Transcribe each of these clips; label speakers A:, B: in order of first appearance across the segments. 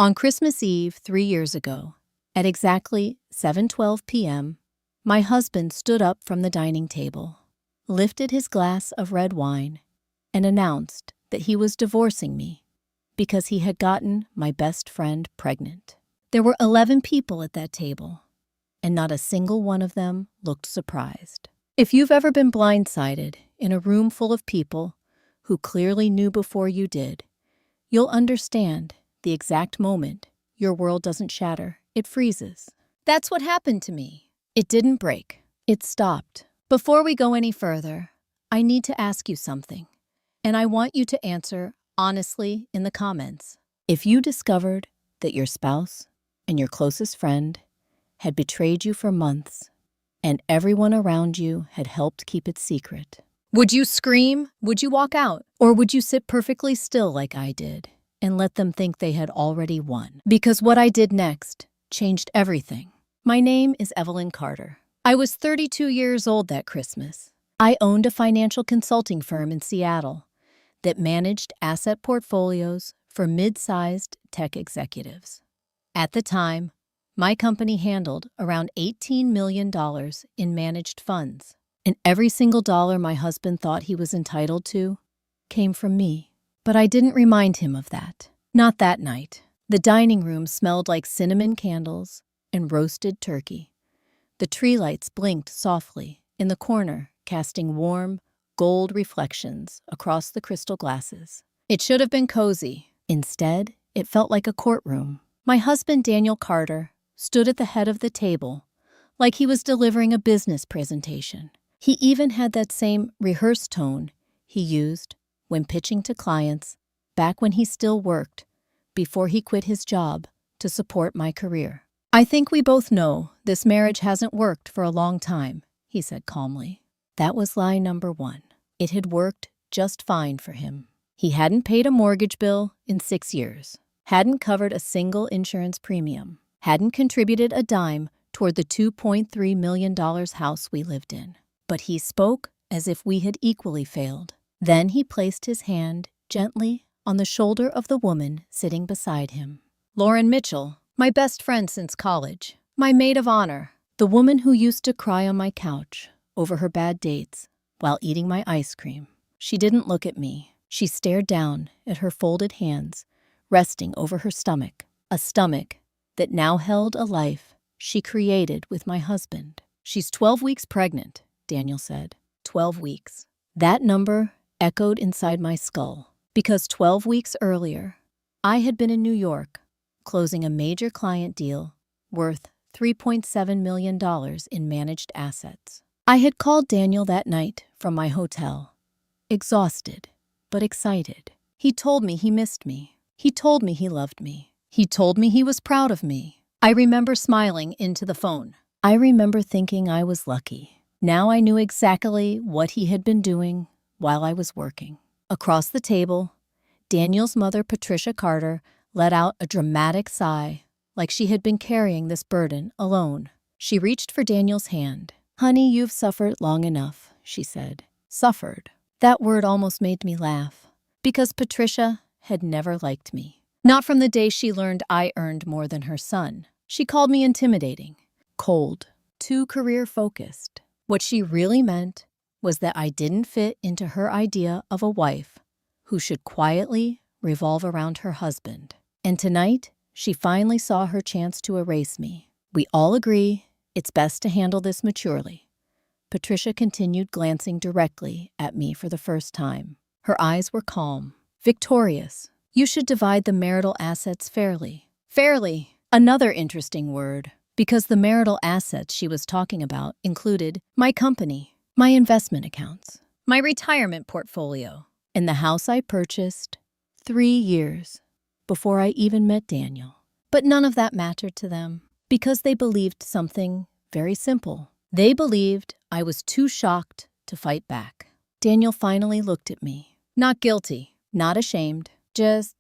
A: On Christmas Eve 3 years ago, at exactly 7:12 p.m., my husband stood up from the dining table, lifted his glass of red wine, and announced that he was divorcing me because he had gotten my best friend pregnant. There were 11 people at that table, and not a single one of them looked surprised. If you've ever been blindsided in a room full of people who clearly knew before you did, you'll understand the exact moment your world doesn't shatter, it freezes. That's what happened to me. It didn't break. It stopped. Before we go any further, I need to ask you something, and I want you to answer honestly in the comments. If you discovered that your spouse and your closest friend had betrayed you for months, and everyone around you had helped keep it secret, would you scream? Would you walk out? Or would you sit perfectly still like I did and let them think they had already won? Because what I did next changed everything. My name is Evelyn Carter. I was 32 years old that Christmas. I owned a financial consulting firm in Seattle that managed asset portfolios for mid-sized tech executives. At the time, my company handled around $18 million in managed funds, and every single dollar my husband thought he was entitled to came from me. But I didn't remind him of that. Not that night. The dining room smelled like cinnamon candles and roasted turkey. The tree lights blinked softly in the corner, casting warm, gold reflections across the crystal glasses. It should have been cozy. Instead, it felt like a courtroom. My husband, Daniel Carter, stood at the head of the table, like he was delivering a business presentation. He even had that same rehearsed tone he used when pitching to clients back when he still worked, before he quit his job to support my career. "I think we both know this marriage hasn't worked for a long time," he said calmly. That was lie number one. It had worked just fine for him. He hadn't paid a mortgage bill in 6 years, hadn't covered a single insurance premium, hadn't contributed a dime toward the $2.3 million house we lived in. But he spoke as if we had equally failed. Then he placed his hand gently on the shoulder of the woman sitting beside him. "Lauren Mitchell, my best friend since college, my maid of honor, the woman who used to cry on my couch over her bad dates while eating my ice cream." She didn't look at me. She stared down at her folded hands, resting over her stomach, a stomach that now held a life she created with my husband. "She's 12 weeks pregnant," Daniel said. 12 weeks. That number echoed inside my skull, because 12 weeks earlier, I had been in New York, closing a major client deal worth $3.7 million in managed assets. I had called Daniel that night from my hotel, exhausted but excited. He told me he missed me. He told me he loved me. He told me he was proud of me. I remember smiling into the phone. I remember thinking I was lucky. Now I knew exactly what he had been doing while I was working. Across the table, Daniel's mother, Patricia Carter, let out a dramatic sigh, like she had been carrying this burden alone. She reached for Daniel's hand. "Honey, you've suffered long enough," she said. Suffered. That word almost made me laugh, because Patricia had never liked me. Not from the day she learned I earned more than her son. She called me intimidating, cold, too career-focused. What she really meant was that I didn't fit into her idea of a wife who should quietly revolve around her husband. And tonight, she finally saw her chance to erase me. "We all agree it's best to handle this maturely," Patricia continued, glancing directly at me for the first time. Her eyes were calm, victorious. "You should divide the marital assets fairly." Fairly, another interesting word, because the marital assets she was talking about included my company, my investment accounts, my retirement portfolio, and the house I purchased 3 years before I even met Daniel. But none of that mattered to them, because they believed something very simple. They believed I was too shocked to fight back. Daniel finally looked at me. Not guilty, not ashamed, just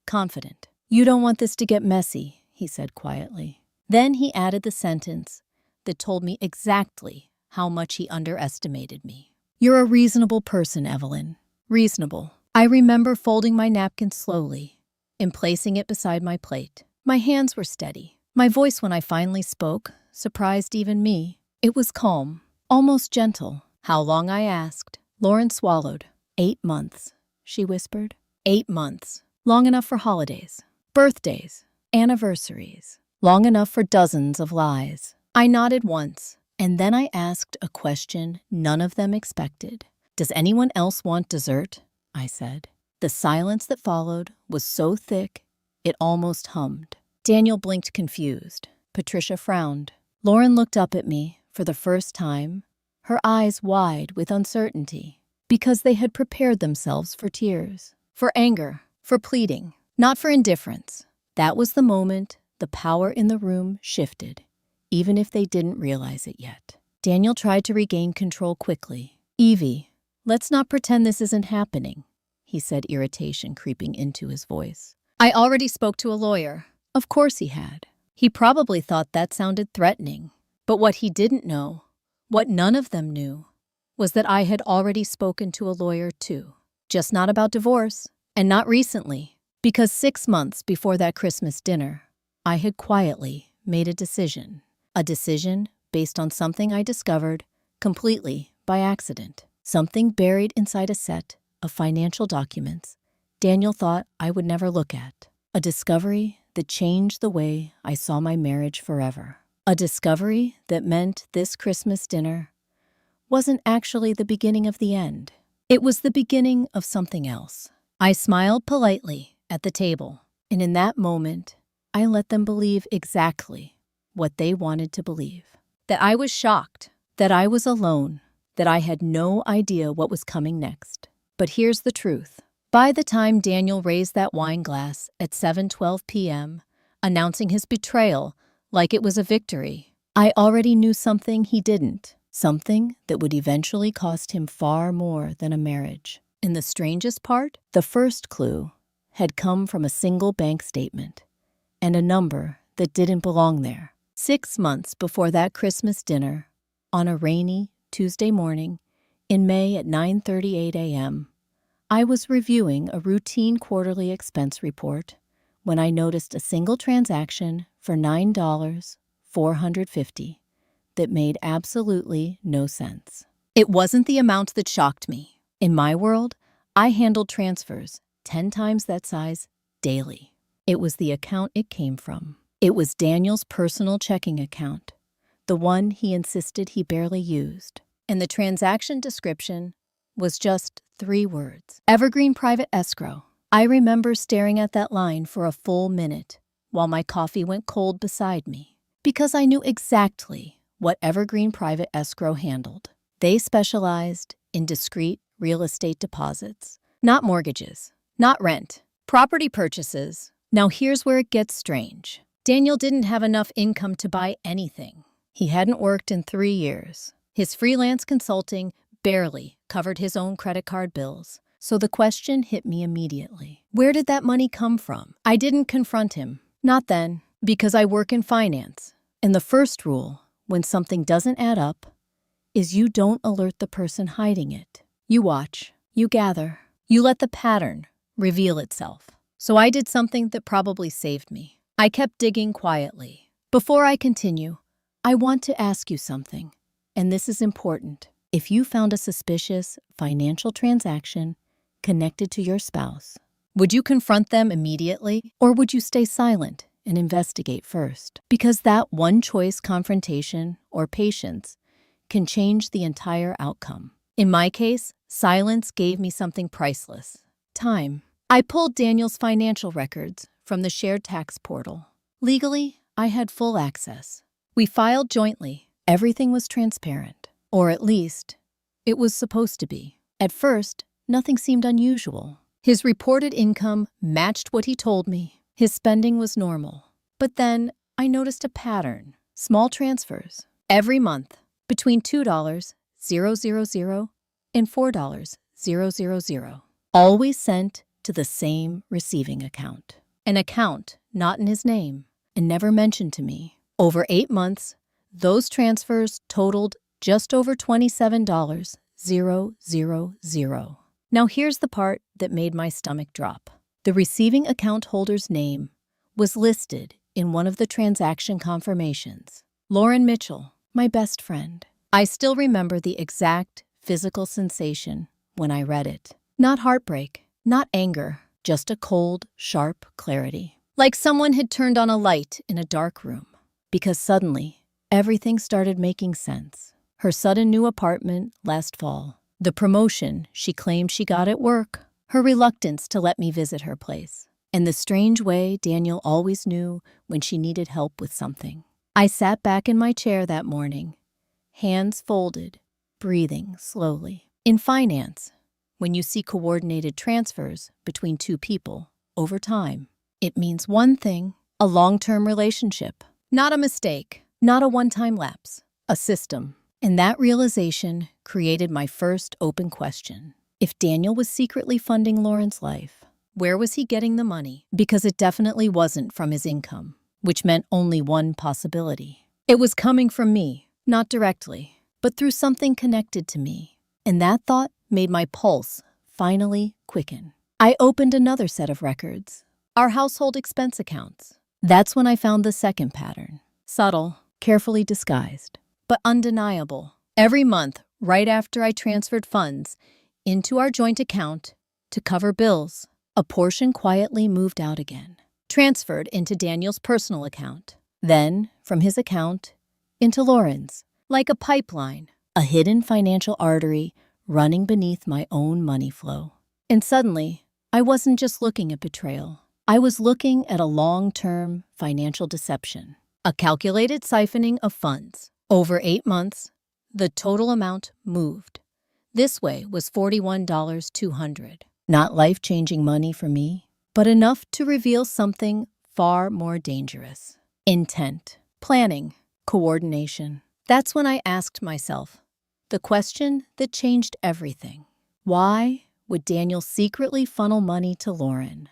A: confident. "You don't want this to get messy," he said quietly. Then he added the sentence that told me exactly how much he underestimated me. "You're a reasonable person, Evelyn. Reasonable." I remember folding my napkin slowly, and placing it beside my plate. My hands were steady. My voice, when I finally spoke, surprised even me. It was calm, almost gentle. How long, I asked. Lauren swallowed. 8 months, she whispered. 8 months. Long enough for holidays, birthdays, anniversaries. Long enough for dozens of lies. I nodded once, and then I asked a question none of them expected. Does anyone else want dessert? I said. The silence that followed was so thick, it almost hummed. Daniel blinked confused. Patricia frowned. Lauren looked up at me for the first time, her eyes wide with uncertainty, because they had prepared themselves for tears, for anger, for pleading, not for indifference. That was the moment the power in the room shifted, even if they didn't realize it yet. Daniel tried to regain control quickly. Evie, let's not pretend this isn't happening, he said, irritation creeping into his voice. I already spoke to a lawyer. Of course he had. He probably thought that sounded threatening. But what he didn't know, what none of them knew, was that I had already spoken to a lawyer too. Just not about divorce, and not recently, because 6 months before that Christmas dinner, I had quietly made a decision based on something I discovered completely by accident, something buried inside a set of financial documents Daniel thought I would never look at, a discovery that changed the way I saw my marriage forever, a discovery that meant this Christmas dinner wasn't actually the beginning of the end. It was the beginning of something else. I smiled politely at the table, and in that moment, I let them believe exactly what they wanted to believe. That I was shocked, that I was alone, that I had no idea what was coming next. But here's the truth. By the time Daniel raised that wine glass at 7:12 p.m., announcing his betrayal like it was a victory, I already knew something he didn't, something that would eventually cost him far more than a marriage. And the strangest part? The first clue had come from a single bank statement and a number that didn't belong there. 6 months before that Christmas dinner, on a rainy Tuesday morning in May at 9:38 a.m., I was reviewing a routine quarterly expense report when I noticed a single transaction for $9,450 that made absolutely no sense. It wasn't the amount that shocked me. In my world, I handled transfers 10 times that size daily. It was the account it came from. It was Daniel's personal checking account, the one he insisted he barely used. And the transaction description was just 3 words. Evergreen Private Escrow. I remember staring at that line for a full minute while my coffee went cold beside me, because I knew exactly what Evergreen Private Escrow handled. They specialized in discrete real estate deposits, not mortgages, not rent, property purchases. Now here's where it gets strange. Daniel didn't have enough income to buy anything. He hadn't worked in 3 years. His freelance consulting barely covered his own credit card bills. So the question hit me immediately. Where did that money come from? I didn't confront him. Not then, because I work in finance. And the first rule, when something doesn't add up, is you don't alert the person hiding it. You watch, you gather, you let the pattern reveal itself. So I did something that probably saved me. I kept digging quietly. Before I continue, I want to ask you something, and this is important. If you found a suspicious financial transaction connected to your spouse, would you confront them immediately, or would you stay silent and investigate first? Because that one-choice confrontation or patience can change the entire outcome. In my case, silence gave me something priceless: time. I pulled Daniel's financial records from the shared tax portal. Legally, I had full access. We filed jointly. Everything was transparent. Or at least, it was supposed to be. At first, nothing seemed unusual. His reported income matched what he told me. His spending was normal. But then, I noticed a pattern. Small transfers. Every month, between $2,000 and $4,000. Always sent to the same receiving account. An account not in his name, and never mentioned to me. Over 8 months, those transfers totaled just over $27,000. Now here's the part that made my stomach drop. The receiving account holder's name was listed in one of the transaction confirmations. Lauren Mitchell, my best friend. I still remember the exact physical sensation when I read it. Not heartbreak, not anger, just a cold, sharp clarity. Like someone had turned on a light in a dark room. Because suddenly, everything started making sense. Her sudden new apartment last fall, the promotion she claimed she got at work, her reluctance to let me visit her place, and the strange way Daniel always knew when she needed help with something. I sat back in my chair that morning, hands folded, breathing slowly. In finance, when you see coordinated transfers between two people over time, it means one thing: a long-term relationship. Not a mistake, not a one-time lapse, a system. And that realization created my first open question. If Daniel was secretly funding Lauren's life, where was he getting the money? Because it definitely wasn't from his income, which meant only one possibility. It was coming from me, not directly, but through something connected to me. And that thought made my pulse finally quicken. I opened another set of records, our household expense accounts. That's when I found the second pattern. Subtle, carefully disguised, but undeniable. Every month, right after I transferred funds into our joint account to cover bills, a portion quietly moved out again, transferred into Daniel's personal account, then from his account into Lauren's, like a pipeline, a hidden financial artery running beneath my own money flow. And suddenly, I wasn't just looking at betrayal. I was looking at a long-term financial deception, a calculated siphoning of funds. Over 8 months, the total amount moved. This way was $41,200. Not life-changing money for me, but enough to reveal something far more dangerous. Intent, planning, coordination. That's when I asked myself the question that changed everything. Why would Daniel secretly funnel money to Lauren,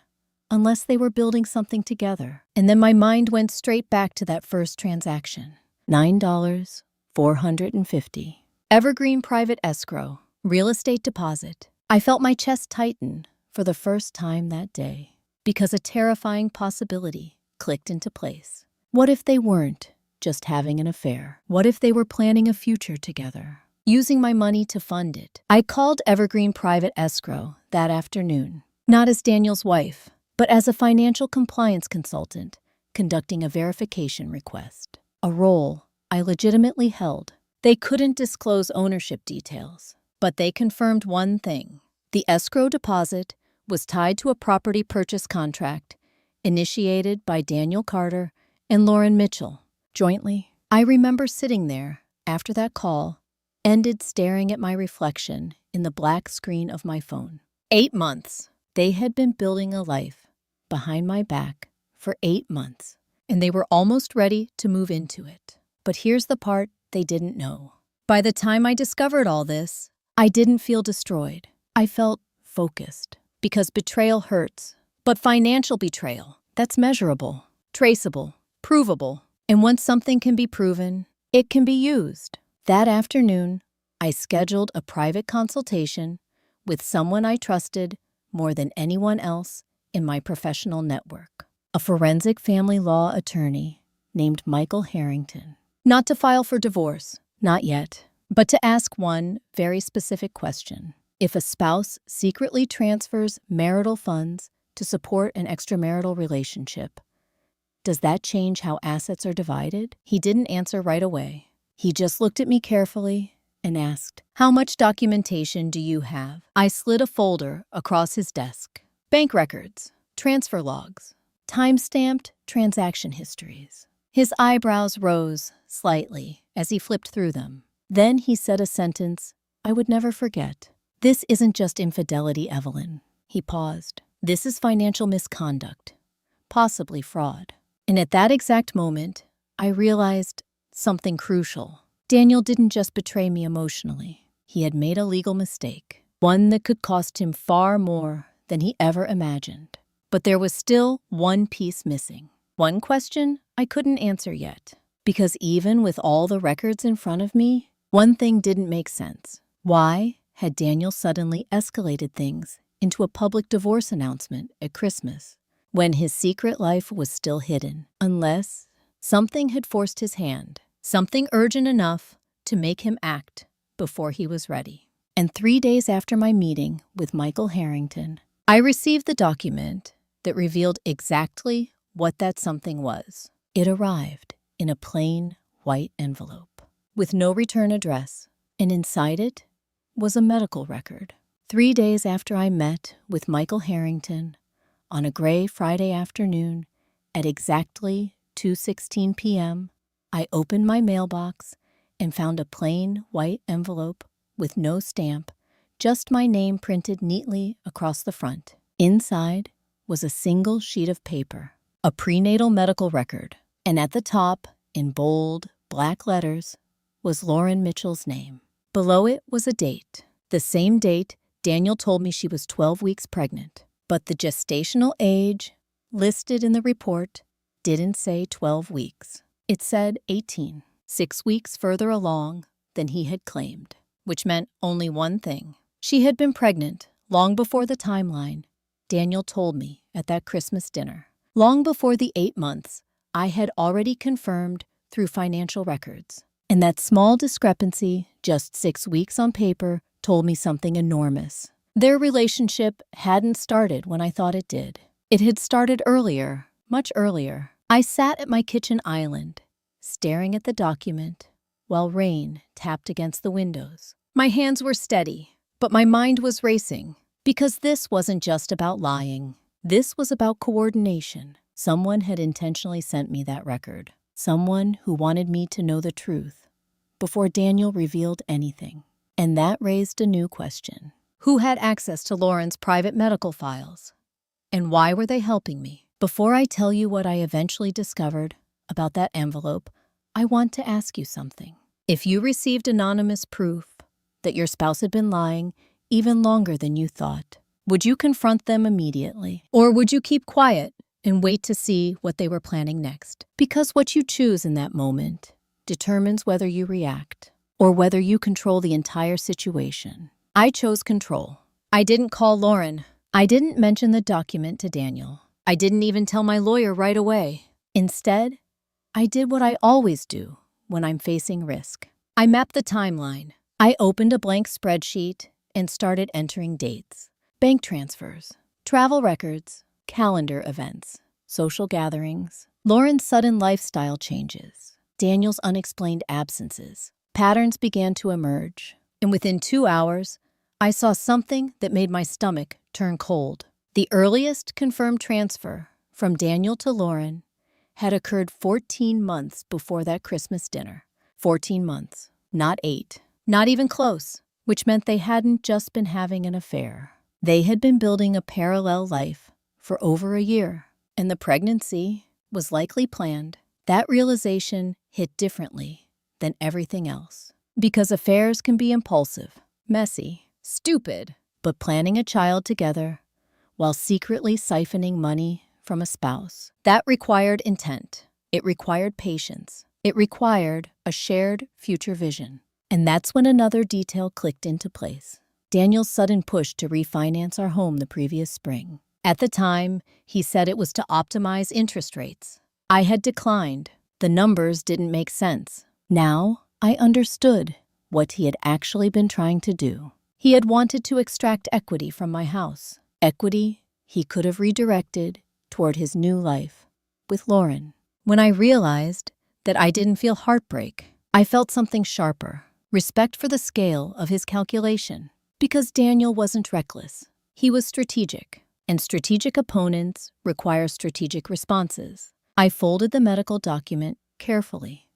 A: unless they were building something together? And then my mind went straight back to that first transaction. $9,450. Evergreen private escrow, real estate deposit. I felt my chest tighten for the first time that day, because a terrifying possibility clicked into place. What if they weren't just having an affair? What if they were planning a future together, using my money to fund it? I called Evergreen Private Escrow that afternoon, not as Daniel's wife, but as a financial compliance consultant conducting a verification request, a role I legitimately held. They couldn't disclose ownership details, but they confirmed one thing. The escrow deposit was tied to a property purchase contract initiated by Daniel Carter and Lauren Mitchell jointly. I remember sitting there after that call, ended staring at my reflection in the black screen of my phone. 8 months. They had been building a life behind my back for 8 months, and they were almost ready to move into it. But here's the part they didn't know. By the time I discovered all this, I didn't feel destroyed. I felt focused, because betrayal hurts. But financial betrayal, that's measurable, traceable, provable. And once something can be proven, it can be used. That afternoon, I scheduled a private consultation with someone I trusted more than anyone else in my professional network, a forensic family law attorney named Michael Harrington. Not to file for divorce, not yet, but to ask one very specific question. If a spouse secretly transfers marital funds to support an extramarital relationship, does that change how assets are divided? He didn't answer right away. He just looked at me carefully and asked, "How much documentation do you have?" I slid a folder across his desk. Bank records, transfer logs, time-stamped transaction histories. His eyebrows rose slightly as he flipped through them. Then he said a sentence I would never forget. "This isn't just infidelity, Evelyn." He paused. "This is financial misconduct, possibly fraud." And at that exact moment, I realized something crucial. Daniel didn't just betray me emotionally. He had made a legal mistake, one that could cost him far more than he ever imagined. But there was still one piece missing. One question I couldn't answer yet. Because even with all the records in front of me, one thing didn't make sense. Why had Daniel suddenly escalated things into a public divorce announcement at Christmas, when his secret life was still hidden, unless something had forced his hand, something urgent enough to make him act before he was ready. And 3 days after my meeting with Michael Harrington, I received the document that revealed exactly what that something was. It arrived in a plain white envelope with no return address, and inside it was a medical record. 3 days after I met with Michael Harrington on a gray Friday afternoon at exactly 2:16 p.m., I opened my mailbox and found a plain white envelope with no stamp, just my name printed neatly across the front. Inside was a single sheet of paper, a prenatal medical record, and at the top, in bold, black letters, was Lauren Mitchell's name. Below it was a date, the same date Daniel told me she was 12 weeks pregnant, but the gestational age listed in the report didn't say 12 weeks. It said 18, 6 weeks further along than he had claimed, which meant only one thing. She had been pregnant long before the timeline Daniel told me at that Christmas dinner. Long before the 8 months I had already confirmed through financial records. And that small discrepancy, just 6 weeks on paper, told me something enormous. Their relationship hadn't started when I thought it did. It had started earlier, much earlier. I sat at my kitchen island, staring at the document, while rain tapped against the windows. My hands were steady, but my mind was racing, because this wasn't just about lying. This was about coordination. Someone had intentionally sent me that record. Someone who wanted me to know the truth before Daniel revealed anything. And that raised a new question. Who had access to Lauren's private medical files? And why were they helping me? Before I tell you what I eventually discovered about that envelope, I want to ask you something. If you received anonymous proof that your spouse had been lying even longer than you thought, would you confront them immediately? Or would you keep quiet and wait to see what they were planning next? Because what you choose in that moment determines whether you react or whether you control the entire situation. I chose control. I didn't call Lauren. I didn't mention the document to Daniel. I didn't even tell my lawyer right away. Instead, I did what I always do when I'm facing risk. I mapped the timeline. I opened a blank spreadsheet and started entering dates, bank transfers, travel records, calendar events, social gatherings, Lauren's sudden lifestyle changes, Daniel's unexplained absences. Patterns began to emerge, and within 2 hours, I saw something that made my stomach turn cold. The earliest confirmed transfer from Daniel to Lauren had occurred 14 months before that Christmas dinner. 14 months, not 8, not even close, which meant they hadn't just been having an affair. They had been building a parallel life for over a year, and the pregnancy was likely planned. That realization hit differently than everything else. Because affairs can be impulsive, messy, stupid, but planning a child together while secretly siphoning money from a spouse, that required intent. It required patience. It required a shared future vision. And that's when another detail clicked into place. Daniel's sudden push to refinance our home the previous spring. At the time, he said it was to optimize interest rates. I had declined. The numbers didn't make sense. Now, I understood what he had actually been trying to do. He had wanted to extract equity from my house. Equity he could have redirected toward his new life with Lauren. When I realized that I didn't feel heartbreak, I felt something sharper. Respect for the scale of his calculation. Because Daniel wasn't reckless. He was strategic. And strategic opponents require strategic responses. I folded the medical document carefully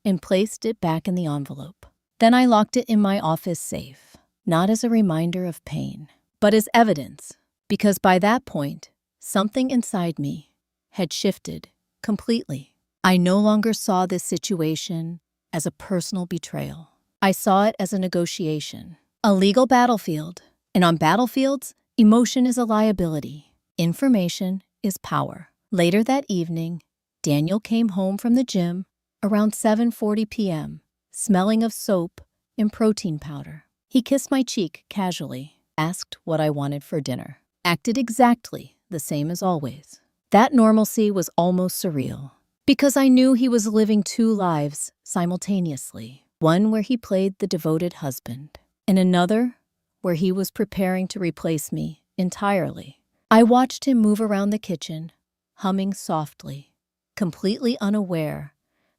A: and placed it back in the envelope. Then I locked it in my office safe, not as a reminder of pain, but as evidence, because by that point, something inside me had shifted completely. I no longer saw this situation as a personal betrayal. I saw it as a negotiation, a legal battlefield. And on battlefields, emotion is a liability. Information is power. Later that evening, Daniel came home from the gym around 7:40 p.m., smelling of soap and protein powder. He kissed my cheek casually, asked what I wanted for dinner, acted exactly the same as always. That normalcy was almost surreal, because I knew he was living two lives simultaneously, one where he played the devoted husband, and another where he was preparing to replace me entirely. I watched him move around the kitchen, humming softly, completely unaware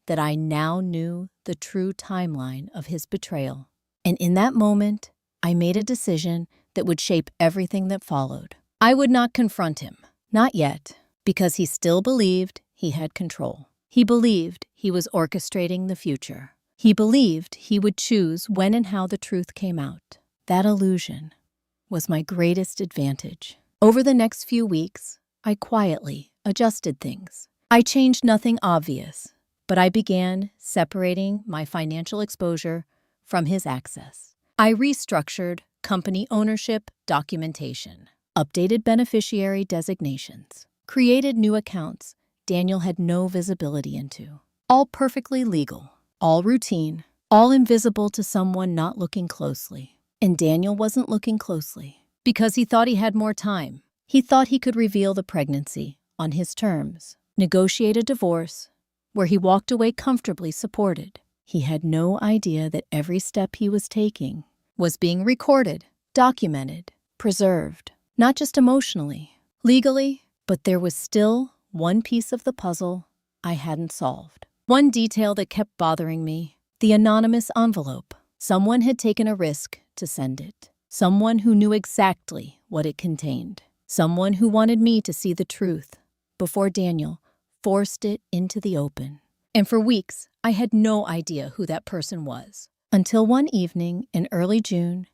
A: that I now knew the true timeline of his betrayal. And in that moment, I made a decision that would shape everything that followed. I would not confront him, not yet, because he still believed he had control. He believed he was orchestrating the future. He believed he would choose when and how the truth came out. That illusion was my greatest advantage. Over the next few weeks, I quietly adjusted things. I changed nothing obvious, but I began separating my financial exposure from his access. I restructured company ownership documentation, updated beneficiary designations, created new accounts Daniel had no visibility into. All perfectly legal, all routine, all invisible to someone not looking closely. And Daniel wasn't looking closely because he thought he had more time. He thought he could reveal the pregnancy on his terms, negotiate a divorce where he walked away comfortably supported. He had no idea that every step he was taking was being recorded, documented, preserved, not just emotionally, legally, but there was still one piece of the puzzle I hadn't solved. One detail that kept bothering me: the anonymous envelope. Someone had taken a risk to send it. Someone who knew exactly what it contained. Someone who wanted me to see the truth before Daniel forced it into the open. And for weeks, I had no idea who that person was. Until one evening in early June,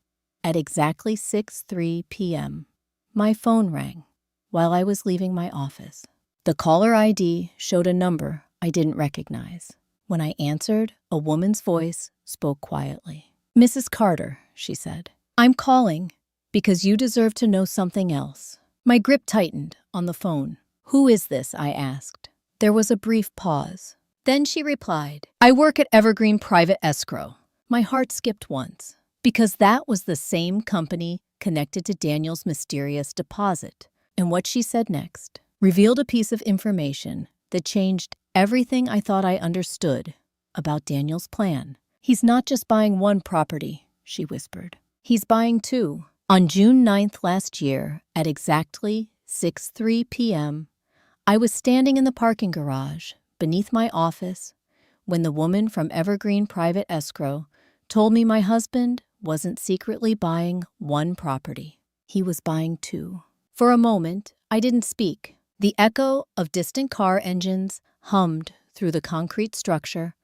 A: at exactly 6:03 p.m., my phone rang while I was leaving my office. The caller ID showed a number I didn't recognize. When I answered, a woman's voice spoke quietly. "Mrs. Carter," she said, "I'm calling because you deserve to know something else." My grip tightened on the phone. "Who is this?" I asked. There was a brief pause. Then she replied, "I work at Evergreen Private Escrow." My heart skipped once, because that was the same company connected to Daniel's mysterious deposit. And what she said next revealed a piece of information that changed everything I thought I understood about Daniel's plan. "He's not just buying one property," she whispered. "He's buying two." On June 9th last year, at exactly 6:03 p.m., I was standing in the parking garage beneath my office when the woman from Evergreen Private Escrow told me my husband wasn't secretly buying one property. He was buying two. For a moment, I didn't speak. The echo of distant car engines hummed through the concrete structure,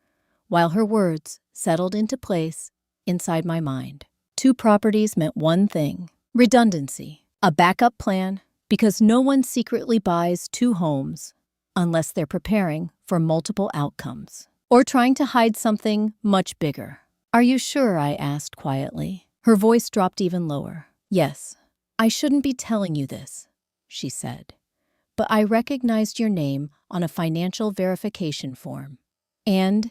A: while her words settled into place inside my mind. Two properties meant one thing: redundancy, a backup plan, because no one secretly buys two homes unless they're preparing for multiple outcomes or trying to hide something much bigger. "Are you sure?" I asked quietly. Her voice dropped even lower. "Yes, I shouldn't be telling you this," she said, "but I recognized your name on a financial verification form. And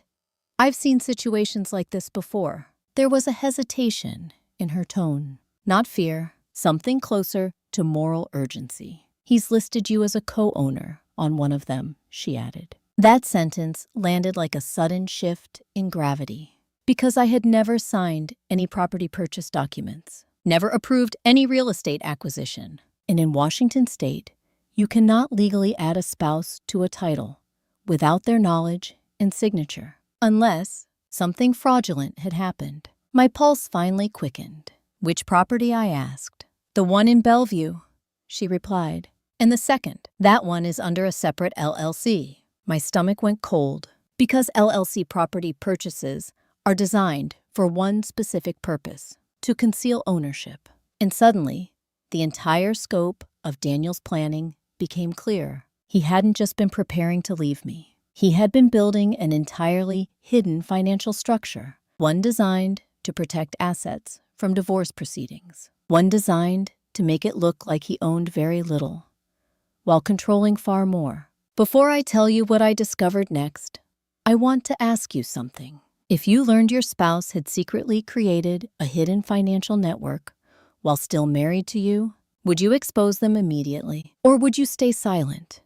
A: I've seen situations like this before." There was a hesitation in her tone, not fear, something closer to moral urgency. "He's listed you as a co-owner on one of them," she added. That sentence landed like a sudden shift in gravity, because I had never signed any property purchase documents, never approved any real estate acquisition. And in Washington state, you cannot legally add a spouse to a title without their knowledge and signature, unless something fraudulent had happened. My pulse finally quickened. "Which property?" I asked. "The one in Bellevue," she replied. "And the second?" "That one is under a separate LLC." My stomach went cold, because LLC property purchases are designed for one specific purpose: to conceal ownership. And suddenly, the entire scope of Daniel's planning became clear. He hadn't just been preparing to leave me. He had been building an entirely hidden financial structure, one designed to protect assets from divorce proceedings, one designed to make it look like he owned very little, while controlling far more. Before I tell you what I discovered next, I want to ask you something. If you learned your spouse had secretly created a hidden financial network while still married to you? Would you expose them immediately? Or would you stay silent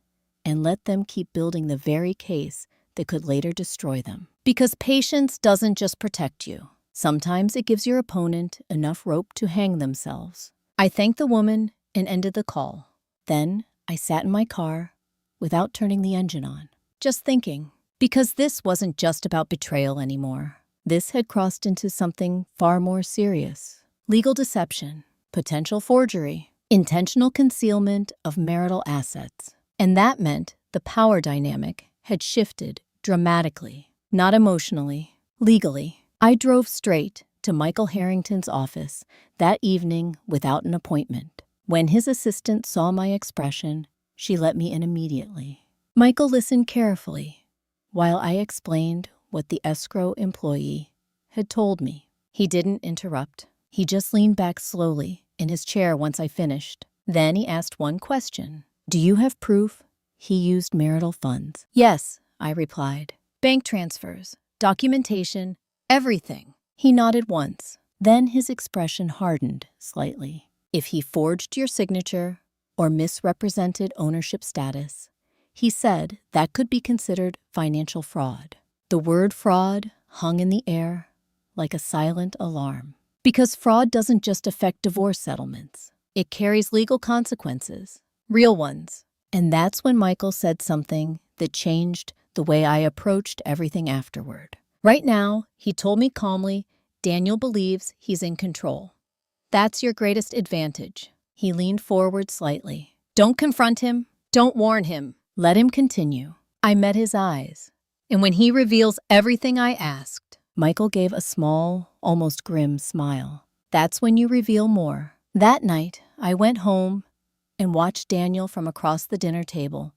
A: and let them keep building the very case that could later destroy them? Because patience doesn't just protect you. Sometimes it gives your opponent enough rope to hang themselves. I thanked the woman and ended the call. Then I sat in my car without turning the engine on, just thinking. Because this wasn't just about betrayal anymore. This had crossed into something far more serious. Legal deception, potential forgery, intentional concealment of marital assets. And that meant the power dynamic had shifted dramatically. Not emotionally, legally. I drove straight to Michael Harrington's office that evening without an appointment. When his assistant saw my expression, she let me in immediately. Michael listened carefully while I explained what the escrow employee had told me. He didn't interrupt. He just leaned back slowly in his chair once I finished. Then he asked one question. Do you have proof he used marital funds? Yes, I replied. Bank transfers, documentation, everything. He nodded once. Then his expression hardened slightly. If he forged your signature or misrepresented ownership status, he said that could be considered financial fraud. The word fraud hung in the air like a silent alarm. Because fraud doesn't just affect divorce settlements. It carries legal consequences, real ones. And that's when Michael said something that changed the way I approached everything afterward. Right now, he told me calmly, Daniel believes he's in control. That's your greatest advantage. He leaned forward slightly. Don't confront him. Don't warn him. Let him continue. I met his eyes. And when he reveals everything I asked, Michael gave a small, almost grim smile. That's when you reveal more. That night, I went home and watched Daniel from across the dinner table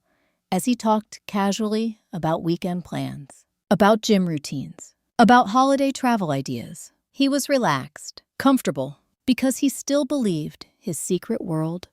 A: as he talked casually about weekend plans, about gym routines, about holiday travel ideas. He was relaxed, comfortable, because he still believed his secret world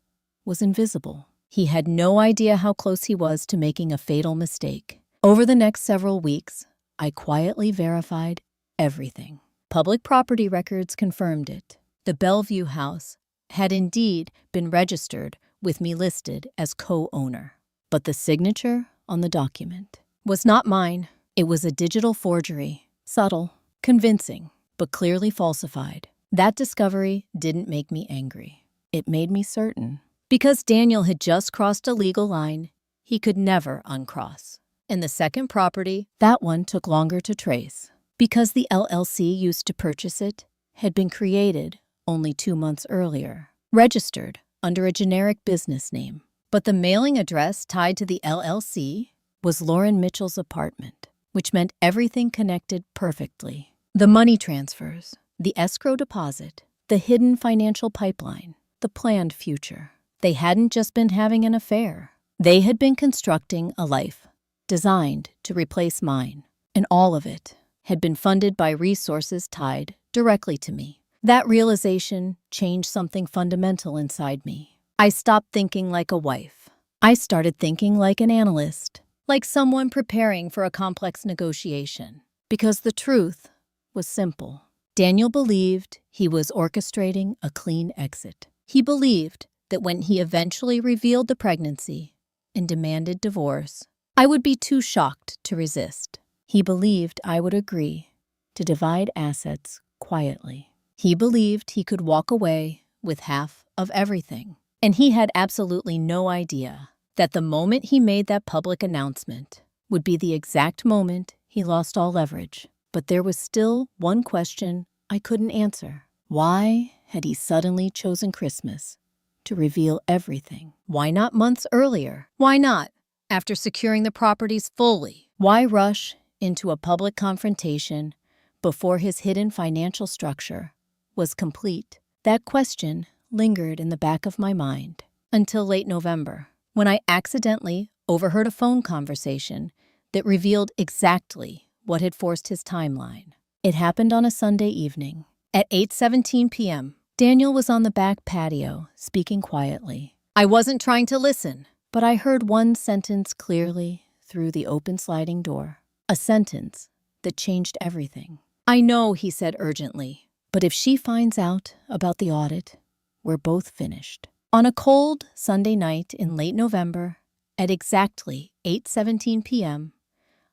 A: was invisible. He had no idea how close he was to making a fatal mistake. Over the next several weeks, I quietly verified everything. Public property records confirmed it. The Bellevue house had indeed been registered with me listed as co-owner. But the signature on the document was not mine. It was a digital forgery, subtle, convincing, but clearly falsified. That discovery didn't make me angry. It made me certain. Because Daniel had just crossed a legal line he could never uncross. And the second property, that one took longer to trace. Because the LLC used to purchase it had been created only 2 months earlier, registered under a generic business name. But the mailing address tied to the LLC was Lauren Mitchell's apartment, which meant everything connected perfectly. The money transfers, the escrow deposit, the hidden financial pipeline, the planned future. They hadn't just been having an affair. They had been constructing a life designed to replace mine, and all of it had been funded by resources tied directly to me. That realization changed something fundamental inside me. I stopped thinking like a wife. I started thinking like an analyst, like someone preparing for a complex negotiation. Because the truth was simple. Daniel believed he was orchestrating a clean exit. He believed that when he eventually revealed the pregnancy and demanded divorce, I would be too shocked to resist. He believed I would agree to divide assets quietly. He believed he could walk away with half of everything. And he had absolutely no idea that the moment he made that public announcement would be the exact moment he lost all leverage. But there was still one question I couldn't answer. Why had he suddenly chosen Christmas to reveal everything? Why not months earlier? Why not after securing the properties fully? Why rush into a public confrontation before his hidden financial structure was complete? That question lingered in the back of my mind until late November, when I accidentally overheard a phone conversation that revealed exactly what had forced his timeline. It happened on a Sunday evening. At 8:17 p.m., Daniel was on the back patio, speaking quietly. I wasn't trying to listen, but I heard one sentence clearly through the open sliding door. A sentence that changed everything. I know, he said urgently, but if she finds out about the audit, we're both finished. On a cold Sunday night in late November, at exactly 8:17 p.m.,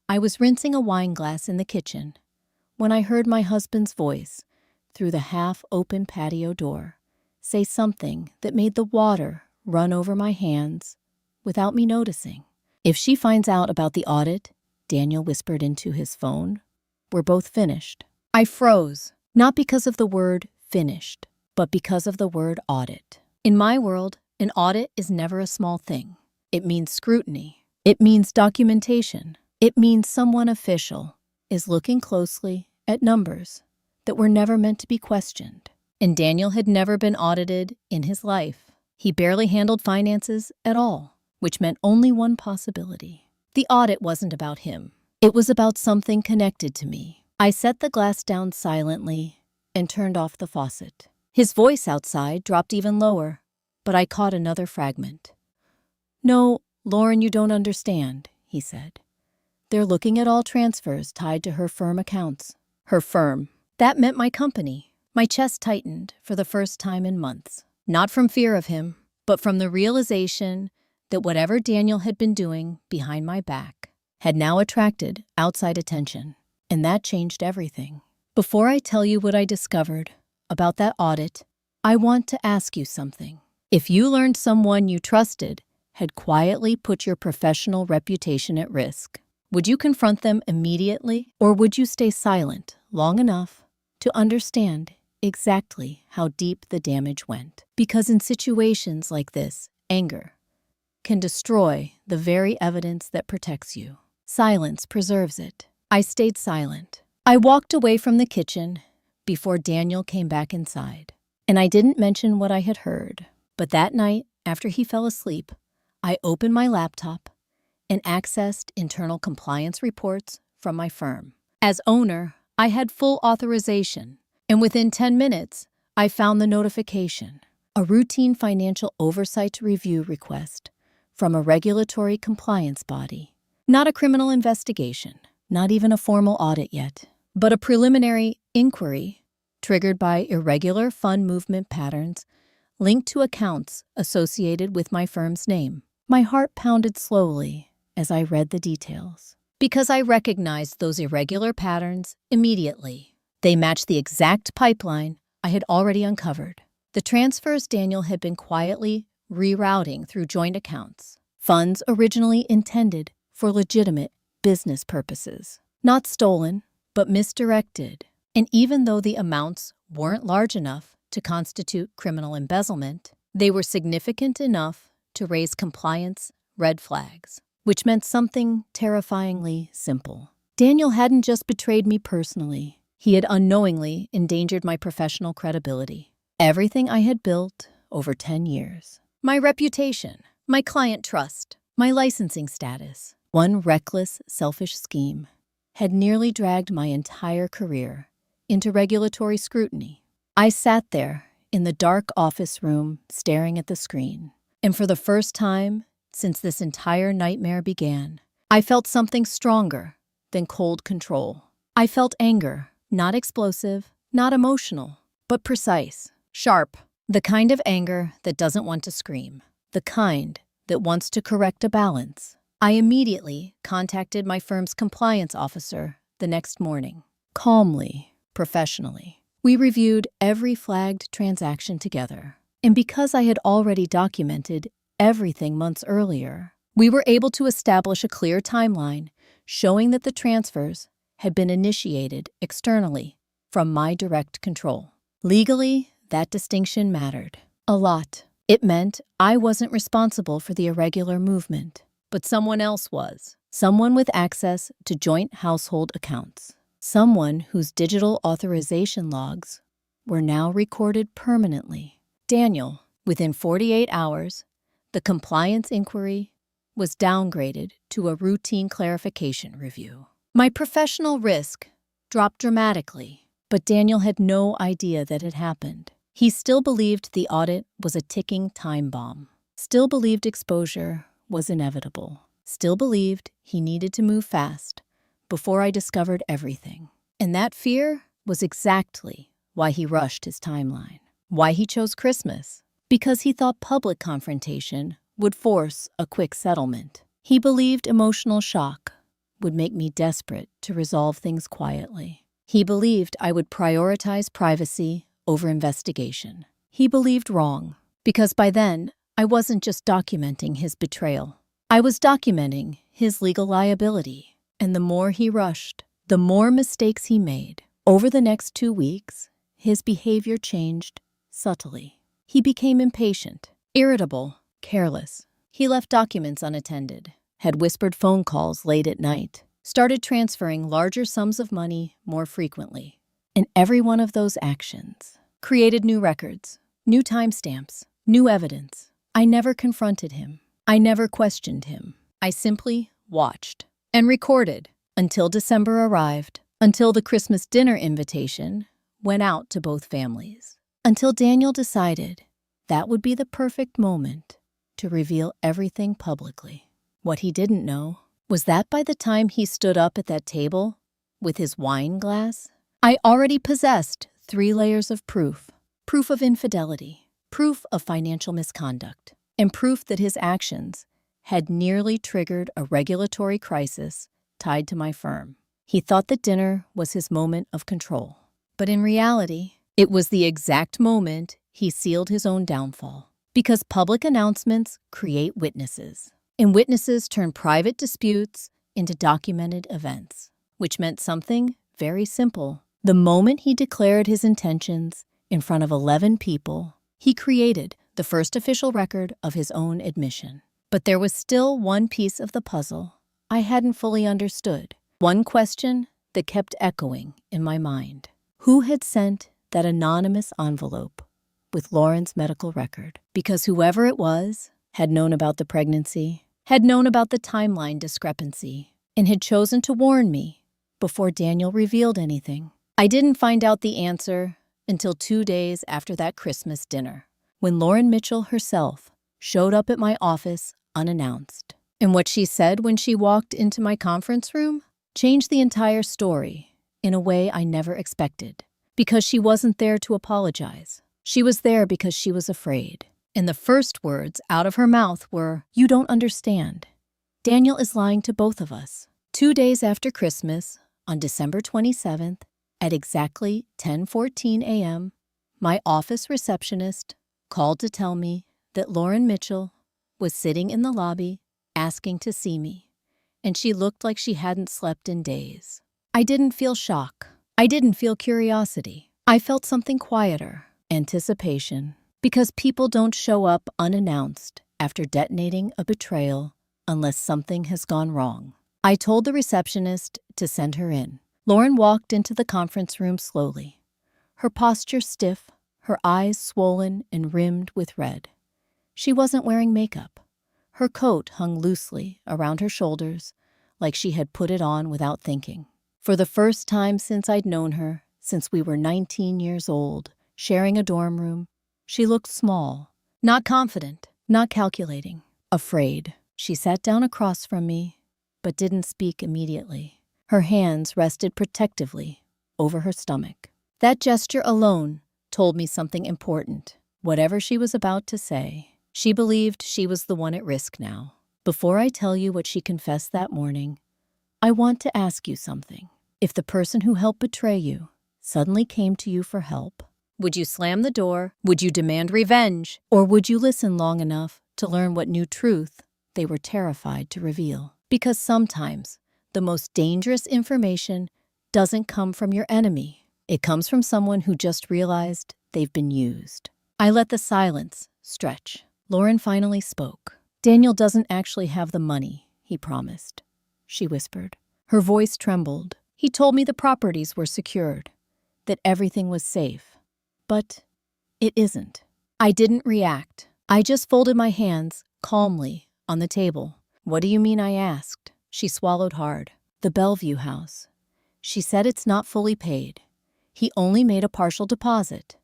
A: I was rinsing a wine glass in the kitchen when I heard my husband's voice through the half-open patio door say something that made the water run over my hands without me noticing. "If she finds out about the audit," Daniel whispered into his phone, "we're both finished." I froze, not because of the word finished, but because of the word audit. In my world, an audit is never a small thing. It means scrutiny. It means documentation. It means someone official is looking closely at numbers that were never meant to be questioned. And Daniel had never been audited in his life. He barely handled finances at all, which meant only one possibility. The audit wasn't about him. It was about something connected to me. I set the glass down silently and turned off the faucet. His voice outside dropped even lower, but I caught another fragment. "No, Lauren, you don't understand," he said. "They're looking at all transfers tied to her firm accounts." Her firm. That meant my company. My chest tightened for the first time in months. Not from fear of him, but from the realization that whatever Daniel had been doing behind my back had now attracted outside attention. And that changed everything. Before I tell you what I discovered about that audit, I want to ask you something. If you learned someone you trusted had quietly put your professional reputation at risk, would you confront them immediately, or would you stay silent long enough to understand exactly how deep the damage went? Because in situations like this, anger can destroy the very evidence that protects you. Silence preserves it. I stayed silent. I walked away from the kitchen before Daniel came back inside. And I didn't mention what I had heard. But that night, after he fell asleep, I opened my laptop and accessed internal compliance reports from my firm. As owner, I had full authorization, and within 10 minutes, I found the notification, a routine financial oversight review request from a regulatory compliance body. Not a criminal investigation, not even a formal audit yet, but a preliminary inquiry triggered by irregular fund movement patterns linked to accounts associated with my firm's name. My heart pounded slowly as I read the details, because I recognized those irregular patterns immediately. They matched the exact pipeline I had already uncovered. The transfers Daniel had been quietly rerouting through joint accounts, funds originally intended for legitimate business purposes. Not stolen, but misdirected. And even though the amounts weren't large enough to constitute criminal embezzlement, they were significant enough to raise compliance red flags, which meant something terrifyingly simple. Daniel hadn't just betrayed me personally. He had unknowingly endangered my professional credibility. Everything I had built over 10 years. My reputation, my client trust, my licensing status. One reckless, selfish scheme had nearly dragged my entire career into regulatory scrutiny. I sat there in the dark office room staring at the screen. And for the first time since this entire nightmare began, I felt something stronger than cold control. I felt anger, not explosive, not emotional, but precise, sharp. The kind of anger that doesn't want to scream. The kind that wants to correct a balance. I immediately contacted my firm's compliance officer the next morning. Calmly, professionally. We reviewed every flagged transaction together. And because I had already documented everything months earlier, we were able to establish a clear timeline showing that the transfers had been initiated externally from my direct control. Legally, that distinction mattered a lot. It meant I wasn't responsible for the irregular movement, but someone else was. Someone with access to joint household accounts. Someone whose digital authorization logs were now recorded permanently. Daniel, within 48 hours, the compliance inquiry was downgraded to a routine clarification review. My professional risk dropped dramatically, but Daniel had no idea that it happened. He still believed the audit was a ticking time bomb. Still believed exposure was inevitable. Still believed he needed to move fast before I discovered everything. And that fear was exactly why he rushed his timeline. Why he chose Christmas? Because he thought public confrontation would force a quick settlement. He believed emotional shock would make me desperate to resolve things quietly. He believed I would prioritize privacy over investigation. He believed wrong, because by then, I wasn't just documenting his betrayal. I was documenting his legal liability. And the more he rushed, the more mistakes he made. Over the next 2 weeks, his behavior changed subtly. He became impatient, irritable, careless. He left documents unattended, had whispered phone calls late at night, started transferring larger sums of money more frequently. And every one of those actions created new records, new timestamps, new evidence. I never confronted him. I never questioned him. I simply watched and recorded until December arrived, until the Christmas dinner invitation went out to both families, until Daniel decided that would be the perfect moment to reveal everything publicly. What he didn't know was that by the time he stood up at that table with his wine glass, I already possessed 3 layers of proof. Proof of infidelity, proof of financial misconduct, and proof that his actions had nearly triggered a regulatory crisis tied to my firm. He thought that dinner was his moment of control. But in reality, it was the exact moment he sealed his own downfall. Because public announcements create witnesses, and witnesses turn private disputes into documented events, which meant something very simple. The moment he declared his intentions in front of 11 people, he created the first official record of his own admission. But there was still one piece of the puzzle I hadn't fully understood. One question that kept echoing in my mind. Who had sent that anonymous envelope with Lauren's medical record? Because whoever it was had known about the pregnancy, had known about the timeline discrepancy, and had chosen to warn me before Daniel revealed anything. I didn't find out the answer until 2 days after that Christmas dinner, when Lauren Mitchell herself showed up at my office unannounced. And what she said when she walked into my conference room changed the entire story in a way I never expected. Because she wasn't there to apologize. She was there because she was afraid. And the first words out of her mouth were, "You don't understand. Daniel is lying to both of us." 2 days after Christmas, on December 27th, at exactly 10:14 a.m., my office receptionist called to tell me that Lauren Mitchell was sitting in the lobby asking to see me, and she looked like she hadn't slept in days. I didn't feel shock. I didn't feel curiosity. I felt something quieter, anticipation, because people don't show up unannounced after detonating a betrayal unless something has gone wrong. I told the receptionist to send her in. Lauren walked into the conference room slowly, her posture stiff, her eyes swollen and rimmed with red. She wasn't wearing makeup. Her coat hung loosely around her shoulders, like she had put it on without thinking. For the first time since I'd known her, since we were 19 years old, sharing a dorm room, she looked small, not confident, not calculating, afraid. She sat down across from me, but didn't speak immediately. Her hands rested protectively over her stomach. That gesture alone told me something important. Whatever she was about to say, she believed she was the one at risk now. Before I tell you what she confessed that morning, I want to ask you something. If the person who helped betray you suddenly came to you for help, would you slam the door? Would you demand revenge? Or would you listen long enough to learn what new truth they were terrified to reveal? Because sometimes the most dangerous information doesn't come from your enemy. It comes from someone who just realized they've been used. I let the silence stretch. Lauren finally spoke. "Daniel doesn't actually have the money, he promised," she whispered. Her voice trembled. "He told me the properties were secured, that everything was safe. But it isn't." I didn't react. I just folded my hands calmly on the table. "What do you mean?" I asked. She swallowed hard. "The Bellevue house. She said it's not fully paid. He only made a partial deposit.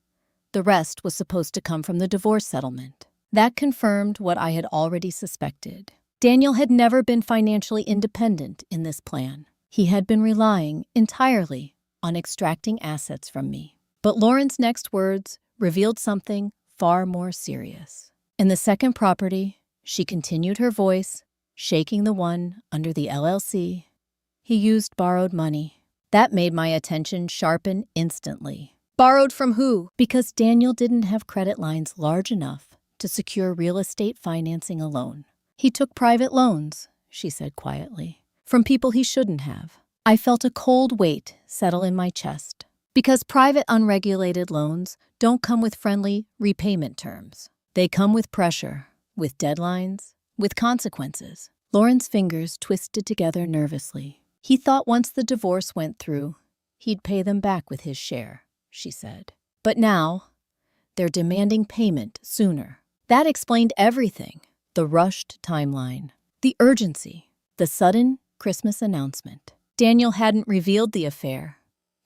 A: The rest was supposed to come from the divorce settlement." That confirmed what I had already suspected. Daniel had never been financially independent in this plan. He had been relying entirely on extracting assets from me. But Lauren's next words revealed something far more serious. In the second property, she continued her voice, shaking the one under the LLC. He used borrowed money. That made my attention sharpen instantly. Borrowed from who? Because Daniel didn't have credit lines large enough to secure real estate financing alone. He took private loans, she said quietly, from people he shouldn't have. I felt a cold weight settle in my chest. Because private unregulated loans don't come with friendly repayment terms. They come with pressure, with deadlines, with consequences. Lauren's fingers twisted together nervously. He thought once the divorce went through, he'd pay them back with his share, she said. But now, they're demanding payment sooner. That explained everything. The rushed timeline, the urgency, the sudden Christmas announcement. Daniel hadn't revealed the affair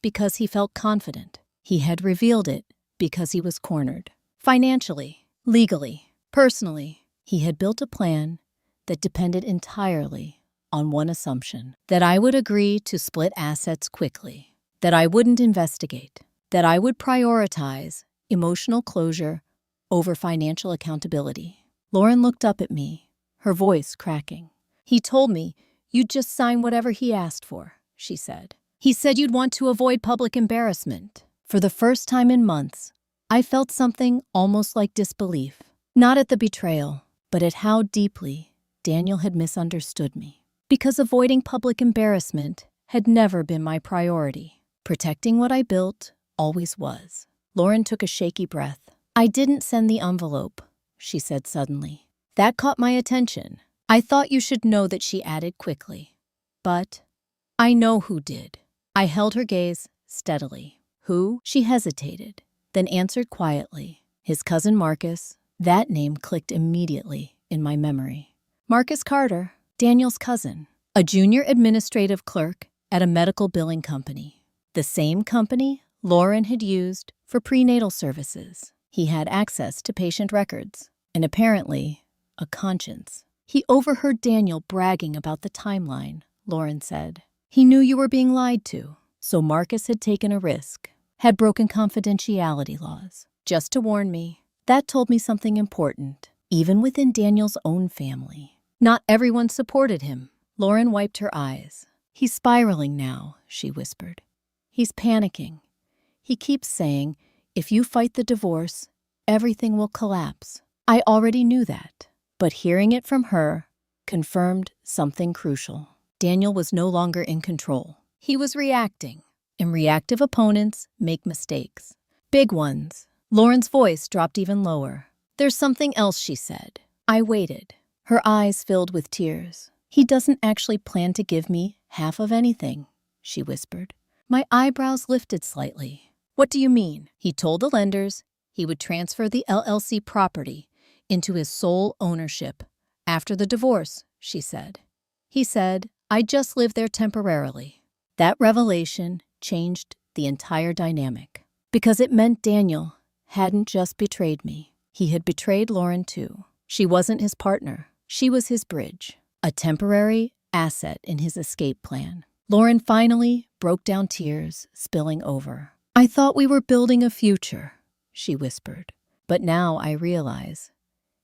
A: because he felt confident. He had revealed it because he was cornered. Financially, legally, personally, he had built a plan that depended entirely on one assumption: that I would agree to split assets quickly, that I wouldn't investigate, that I would prioritize emotional closure over financial accountability. Lauren looked up at me, her voice cracking. He told me you'd just sign whatever he asked for, she said. He said you'd want to avoid public embarrassment. For the first time in months, I felt something almost like disbelief. Not at the betrayal, but at how deeply Daniel had misunderstood me. Because avoiding public embarrassment had never been my priority. Protecting what I built always was. Lauren took a shaky breath. I didn't send the envelope, she said suddenly. That caught my attention. I thought you should know that, she added quickly. But I know who did. I held her gaze steadily. Who? She hesitated, then answered quietly. His cousin Marcus. That name clicked immediately in my memory. Marcus Carter, Daniel's cousin, a junior administrative clerk at a medical billing company. The same company Lauren had used for prenatal services. He had access to patient records and apparently a conscience. He overheard Daniel bragging about the timeline, Lauren said. He knew you were being lied to, so Marcus had taken a risk, had broken confidentiality laws, just to warn me. That told me something important, even within Daniel's own family. Not everyone supported him. Lauren wiped her eyes. He's spiraling now, she whispered. He's panicking. He keeps saying, if you fight the divorce, everything will collapse. I already knew that, but hearing it from her confirmed something crucial. Daniel was no longer in control. He was reacting, and reactive opponents make mistakes. Big ones. Lauren's voice dropped even lower. There's something else, she said. I waited. Her eyes filled with tears. He doesn't actually plan to give me half of anything, she whispered. My eyebrows lifted slightly. What do you mean? He told the lenders he would transfer the LLC property into his sole ownership after the divorce, she said. He said, I just live there temporarily. That revelation changed the entire dynamic, because it meant Daniel hadn't just betrayed me. He had betrayed Lauren too. She wasn't his partner. She was his bridge, a temporary asset in his escape plan. Lauren finally broke down, tears spilling over. I thought we were building a future, she whispered. But now I realize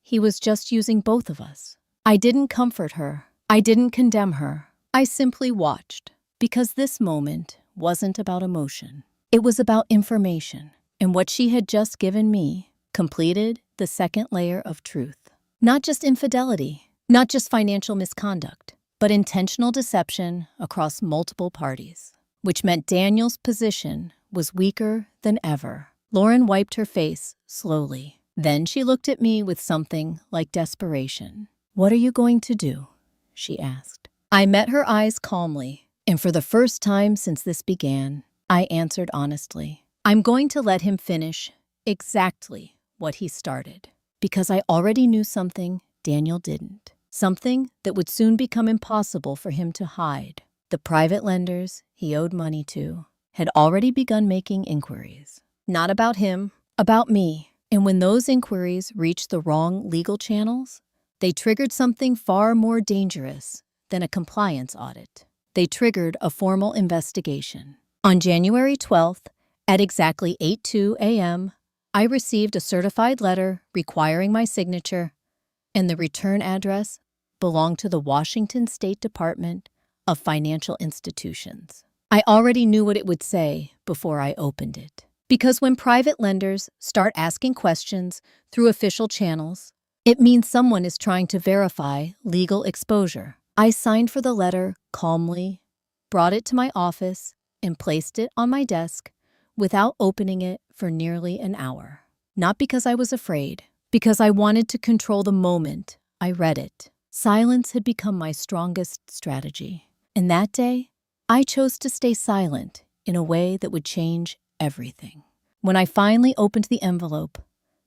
A: he was just using both of us. I didn't comfort her. I didn't condemn her. I simply watched, because this moment wasn't about emotion. It was about information, and what she had just given me completed the second layer of truth. Not just infidelity, not just financial misconduct, but intentional deception across multiple parties, which meant Daniel's position was weaker than ever. Lauren wiped her face slowly. Then she looked at me with something like desperation. What are you going to do? She asked. I met her eyes calmly, and for the first time since this began, I answered honestly. I'm going to let him finish exactly what he started, because I already knew something Daniel didn't, something that would soon become impossible for him to hide. The private lenders he owed money to had already begun making inquiries. Not about him, about me. And when those inquiries reached the wrong legal channels, they triggered something far more dangerous than a compliance audit. They triggered a formal investigation. On January 12th, at exactly 8:02 a.m., I received a certified letter requiring my signature, and the return address belonged to the Washington State Department of Financial Institutions. I already knew what it would say before I opened it. Because when private lenders start asking questions through official channels, it means someone is trying to verify legal exposure. I signed for the letter calmly, brought it to my office, and placed it on my desk without opening it for nearly an hour. Not because I was afraid, because I wanted to control the moment I read it. Silence had become my strongest strategy. And that day, I chose to stay silent in a way that would change everything. When I finally opened the envelope,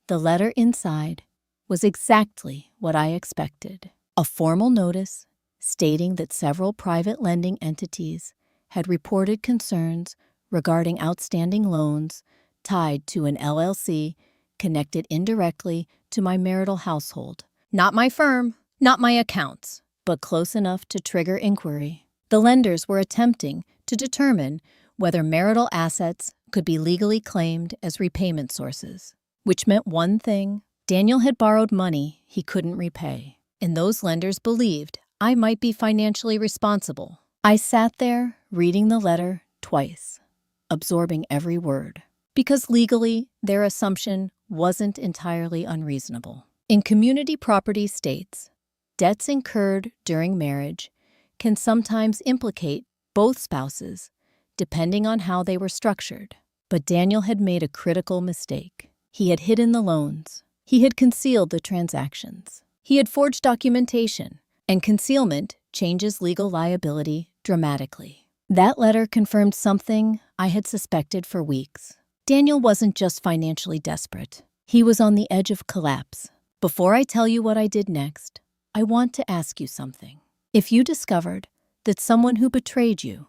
A: the letter inside was exactly what I expected. A formal notice stating that several private lending entities had reported concerns regarding outstanding loans tied to an LLC connected indirectly to my marital household. Not my firm, not my accounts, but close enough to trigger inquiry. The lenders were attempting to determine whether marital assets could be legally claimed as repayment sources, which meant one thing: Daniel had borrowed money he couldn't repay, and those lenders believed I might be financially responsible. I sat there reading the letter twice, absorbing every word, because legally their assumption wasn't entirely unreasonable. In community property states, debts incurred during marriage can sometimes implicate both spouses, depending on how they were structured. But Daniel had made a critical mistake. He had hidden the loans. He had concealed the transactions. He had forged documentation, and concealment changes legal liability dramatically. That letter confirmed something I had suspected for weeks. Daniel wasn't just financially desperate. He was on the edge of collapse. Before I tell you what I did next, I want to ask you something. If you discovered that someone who betrayed you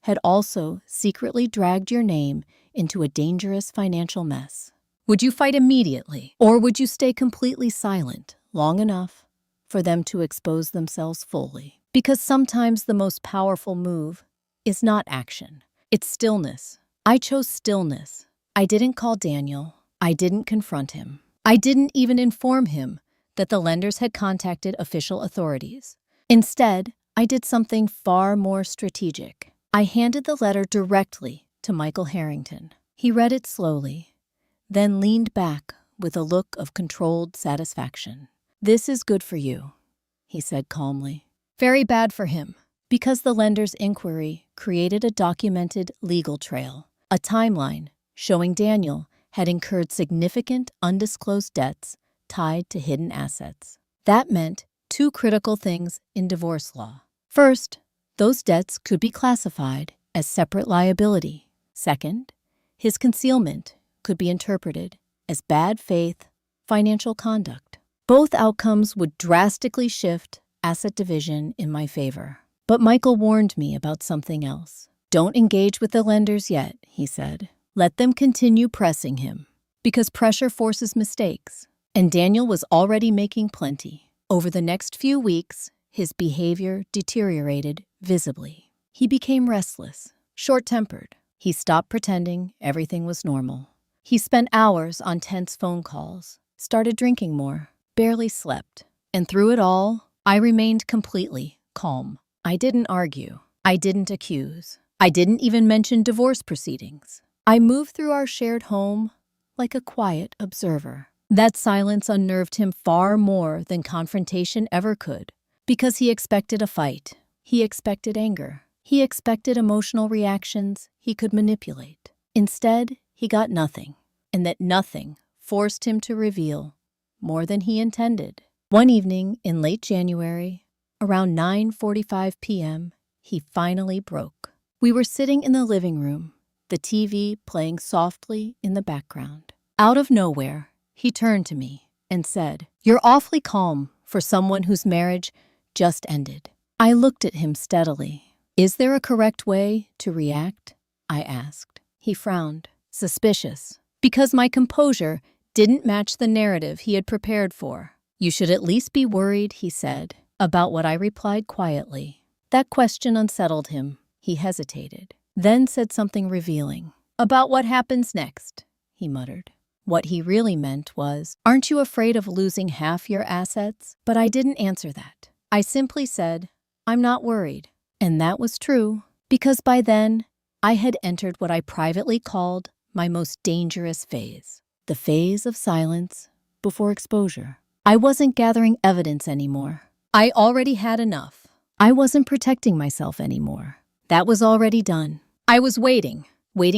A: had also secretly dragged your name into a dangerous financial mess, would you fight immediately, or would you stay completely silent long enough for them to expose themselves fully? Because sometimes the most powerful move is not action, it's stillness. I chose stillness. I didn't call Daniel. I didn't confront him. I didn't even inform him that the lenders had contacted official authorities. Instead, I did something far more strategic. I handed the letter directly to Michael Harrington. He read it slowly, then leaned back with a look of controlled satisfaction. "This is good for you," he said calmly. "Very bad for him, because the lender's inquiry created a documented legal trail, a timeline showing Daniel had incurred significant undisclosed debts tied to hidden assets. That meant two critical things in divorce law. First, those debts could be classified as separate liability. Second, his concealment could be interpreted as bad faith financial conduct. Both outcomes would drastically shift asset division in my favor. But Michael warned me about something else. "Don't engage with the lenders yet," he said. "Let them continue pressing him, because pressure forces mistakes." And Daniel was already making plenty. Over the next few weeks, his behavior deteriorated visibly. He became restless, short-tempered. He stopped pretending everything was normal. He spent hours on tense phone calls, started drinking more, barely slept. And through it all, I remained completely calm. I didn't argue. I didn't accuse. I didn't even mention divorce proceedings. I moved through our shared home like a quiet observer. That silence unnerved him far more than confrontation ever could, because he expected a fight. He expected anger. He expected emotional reactions he could manipulate. Instead, he got nothing, and that nothing forced him to reveal more than he intended. One evening in late January, around 9:45 p.m., he finally broke. We were sitting in the living room, the TV playing softly in the background. Out of nowhere, he turned to me and said, "You're awfully calm for someone whose marriage just ended." I looked at him steadily. "Is there a correct way to react?" I asked. He frowned, suspicious, because my composure didn't match the narrative he had prepared for. "You should at least be worried," he said, about what I replied quietly. That question unsettled him. He hesitated, then said something revealing. "About what happens next," he muttered. What he really meant was, "Aren't you afraid of losing half your assets?" But I didn't answer that. I simply said, "I'm not worried." And that was true, because by then, I had entered what I privately called my most dangerous phase, the phase of silence before exposure. I wasn't gathering evidence anymore. I already had enough. I wasn't protecting myself anymore. That was already done. I was waiting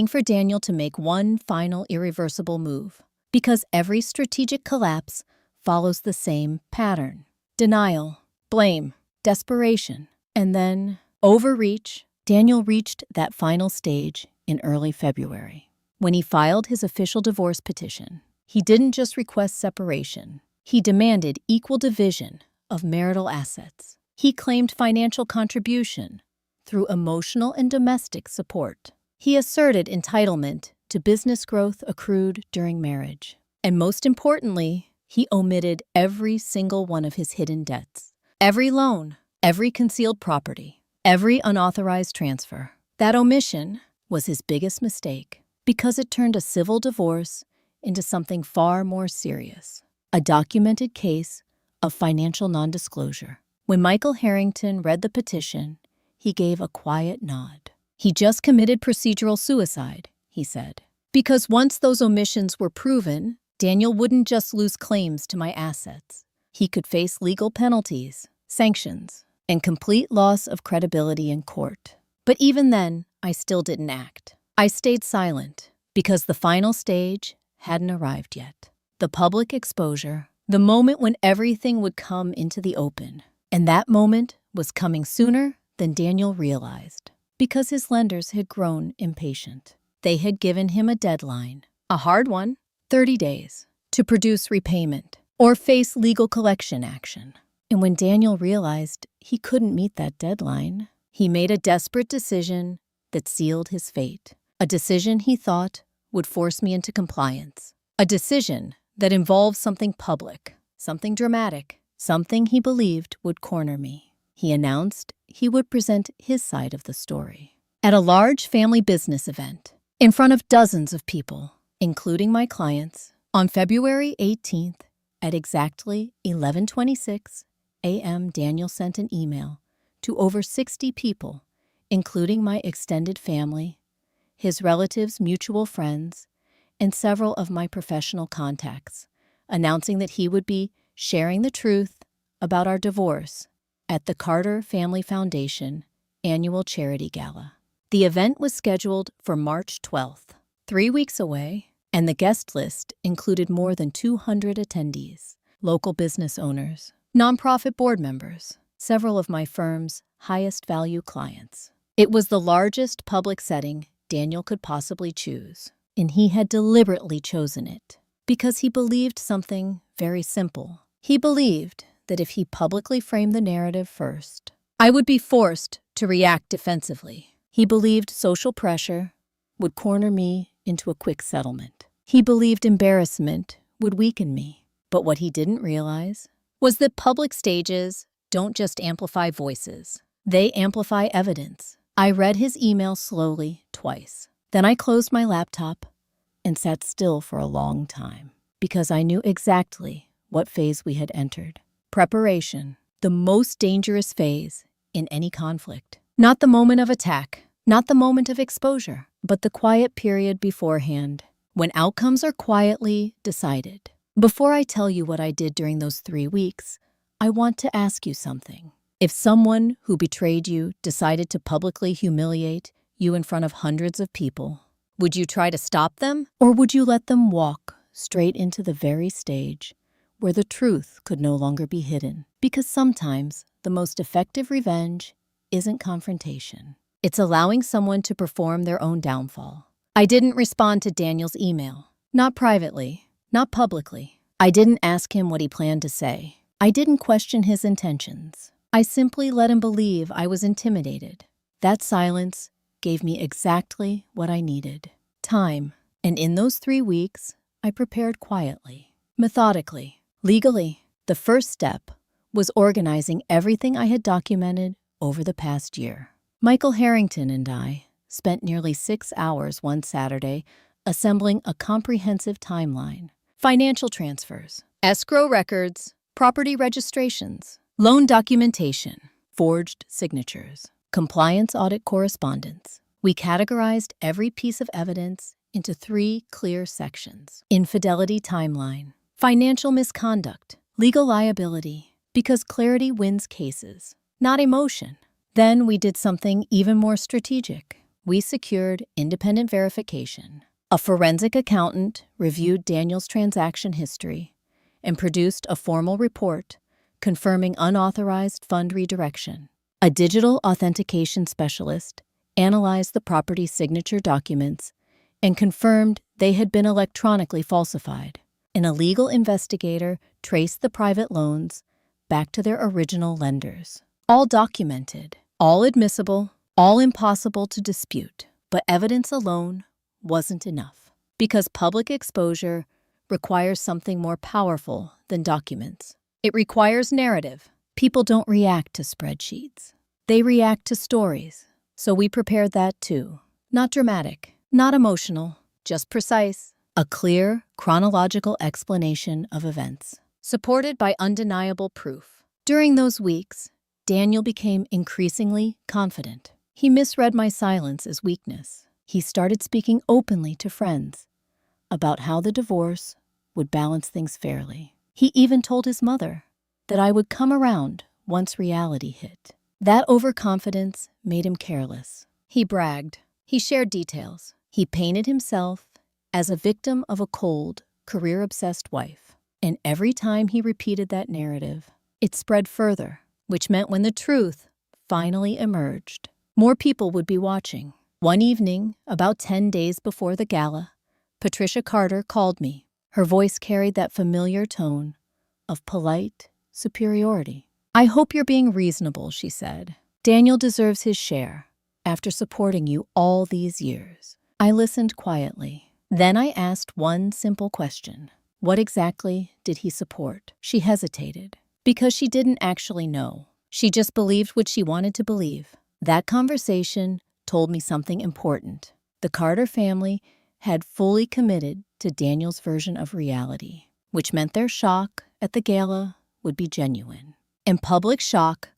A: for Daniel to make one final irreversible move, because every strategic collapse follows the same pattern: denial, blame, desperation, and then overreach. Daniel reached that final stage in early February. When he filed his official divorce petition, he didn't just request separation. He demanded equal division of marital assets. He claimed financial contribution through emotional and domestic support. He asserted entitlement to business growth accrued during marriage. And most importantly, he omitted every single one of his hidden debts. Every loan, every concealed property, every unauthorized transfer. That omission was his biggest mistake, because it turned a civil divorce into something far more serious: a documented case of financial non-disclosure. When Michael Harrington read the petition, he gave a quiet nod. He just committed procedural suicide, he said. Because once those omissions were proven, Daniel wouldn't just lose claims to my assets. He could face legal penalties, sanctions, and complete loss of credibility in court. But even then, I still didn't act. I stayed silent, because the final stage hadn't arrived yet. The public exposure, the moment when everything would come into the open. And that moment was coming sooner than Daniel realized, because his lenders had grown impatient. They had given him a deadline, a hard one, 30 days, to produce repayment or face legal collection action. And when Daniel realized he couldn't meet that deadline, he made a desperate decision that sealed his fate. A decision he thought would force me into compliance. A decision that involved something public, something dramatic, something he believed would corner me. He announced he would present his side of the story at a large family business event in front of dozens of people, including my clients, on February 18th at exactly 11:26 a.m. Daniel sent an email to over 60 people, including my extended family, his relatives, mutual friends, and several of my professional contacts, announcing that he would be sharing the truth about our divorce at the Carter Family Foundation annual charity gala. The event was scheduled for March 12th, 3 weeks away, and the guest list included more than 200 attendees, local business owners, nonprofit board members, several of my firm's highest value clients. It was the largest public setting Daniel could possibly choose, and he had deliberately chosen it because he believed something very simple. He believed that if he publicly framed the narrative first, I would be forced to react defensively. He believed social pressure would corner me into a quick settlement. He believed embarrassment would weaken me. But what he didn't realize was that public stages don't just amplify voices. They amplify evidence. I read his email slowly twice. Then I closed my laptop and sat still for a long time, because I knew exactly what phase we had entered. Preparation, the most dangerous phase in any conflict. Not the moment of attack, not the moment of exposure, but the quiet period beforehand, when outcomes are quietly decided. Before I tell you what I did during those 3 weeks, I want to ask you something. If someone who betrayed you decided to publicly humiliate you in front of hundreds of people, would you try to stop them? Or would you let them walk straight into the very stage where the truth could no longer be hidden? Because sometimes the most effective revenge isn't confrontation. It's allowing someone to perform their own downfall. I didn't respond to Daniel's email. Not privately, not publicly. I didn't ask him what he planned to say. I didn't question his intentions. I simply let him believe I was intimidated. That silence gave me exactly what I needed: time. And in those 3 weeks, I prepared quietly, methodically, legally. The first step was organizing everything I had documented over the past year. Michael Harrington and I spent nearly 6 hours one Saturday assembling a comprehensive timeline. Financial transfers, escrow records, property registrations, loan documentation, forged signatures, compliance audit correspondence. We categorized every piece of evidence into 3 clear sections: infidelity timeline, financial misconduct, legal liability, because clarity wins cases, not emotion. Then we did something even more strategic. We secured independent verification. A forensic accountant reviewed Daniel's transaction history and produced a formal report confirming unauthorized fund redirection. A digital authentication specialist analyzed the property's signature documents and confirmed they had been electronically falsified. An illegal investigator traced the private loans back to their original lenders. All documented, all admissible, all impossible to dispute. But evidence alone wasn't enough, because public exposure requires something more powerful than documents. It requires narrative. People don't react to spreadsheets. They react to stories. So we prepared that too. Not dramatic, not emotional, just precise. A clear, chronological explanation of events, supported by undeniable proof. During those weeks, Daniel became increasingly confident. He misread my silence as weakness. He started speaking openly to friends about how the divorce would balance things fairly. He even told his mother that I would come around once reality hit. That overconfidence made him careless. He bragged. He shared details. He painted himself as a victim of a cold, career-obsessed wife. And every time he repeated that narrative, it spread further, which meant when the truth finally emerged, more people would be watching. One evening, about 10 days before the gala, Patricia Carter called me. Her voice carried that familiar tone of polite superiority. "I hope you're being reasonable," she said. "Daniel deserves his share after supporting you all these years." I listened quietly. Then I asked one simple question. What exactly did he support? She hesitated, because she didn't actually know. She just believed what she wanted to believe. That conversation told me something important. The Carter family had fully committed to Daniel's version of reality, which meant their shock at the gala would be genuine. And public shock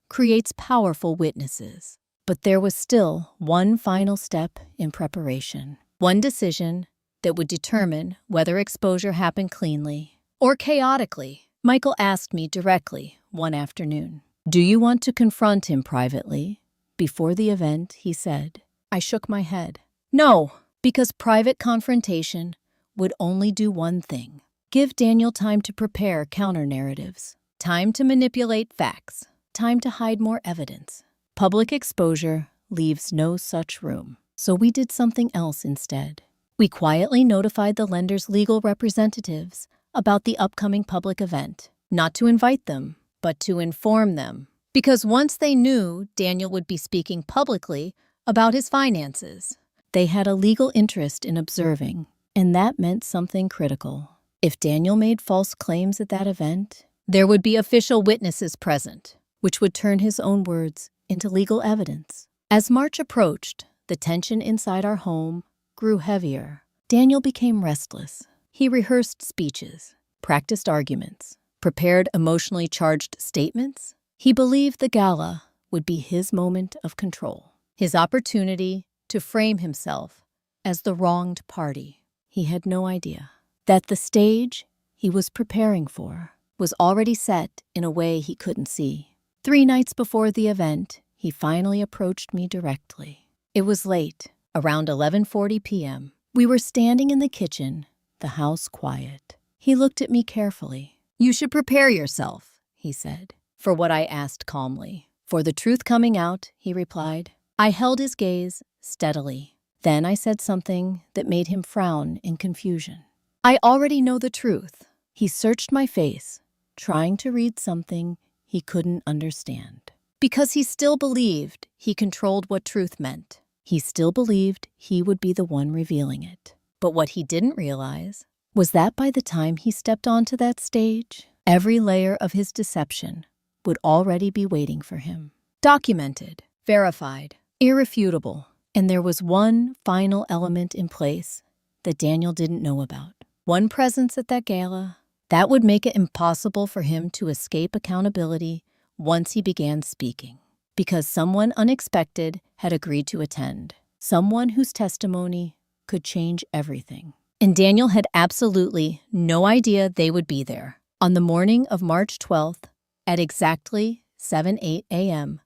A: creates powerful witnesses. But there was still one final step in preparation, one decision that would determine whether exposure happened cleanly or chaotically. Michael asked me directly one afternoon, "Do you want to confront him privately before the event?" he said. I shook my head. No, because private confrontation would only do one thing: give Daniel time to prepare counter-narratives, time to manipulate facts, time to hide more evidence. Public exposure leaves no such room. So we did something else instead. We quietly notified the lender's legal representatives about the upcoming public event, not to invite them, but to inform them. Because once they knew Daniel would be speaking publicly about his finances, they had a legal interest in observing, and that meant something critical. If Daniel made false claims at that event, there would be official witnesses present, which would turn his own words into legal evidence. As March approached, the tension inside our home grew heavier. Daniel became restless. He rehearsed speeches, practiced arguments, prepared emotionally charged statements. He believed the gala would be his moment of control, his opportunity to frame himself as the wronged party. He had no idea that the stage he was preparing for was already set in a way he couldn't see. 3 nights before the event, he finally approached me directly. It was late, around 11:40 p.m. We were standing in the kitchen, the house quiet. He looked at me carefully. "You should prepare yourself," he said. For what I asked calmly. "For the truth coming out," he replied. I held his gaze steadily. Then I said something that made him frown in confusion. "I already know the truth." He searched my face, trying to read something he couldn't understand. Because he still believed he controlled what truth meant. He still believed he would be the one revealing it. But what he didn't realize was that by the time he stepped onto that stage, every layer of his deception would already be waiting for him. Documented, verified, irrefutable. And there was one final element in place that Daniel didn't know about. One presence at that gala that would make it impossible for him to escape accountability once he began speaking, because someone unexpected had agreed to attend, someone whose testimony could change everything. And Daniel had absolutely no idea they would be there. On the morning of March 12th, at exactly 7:08 a.m.,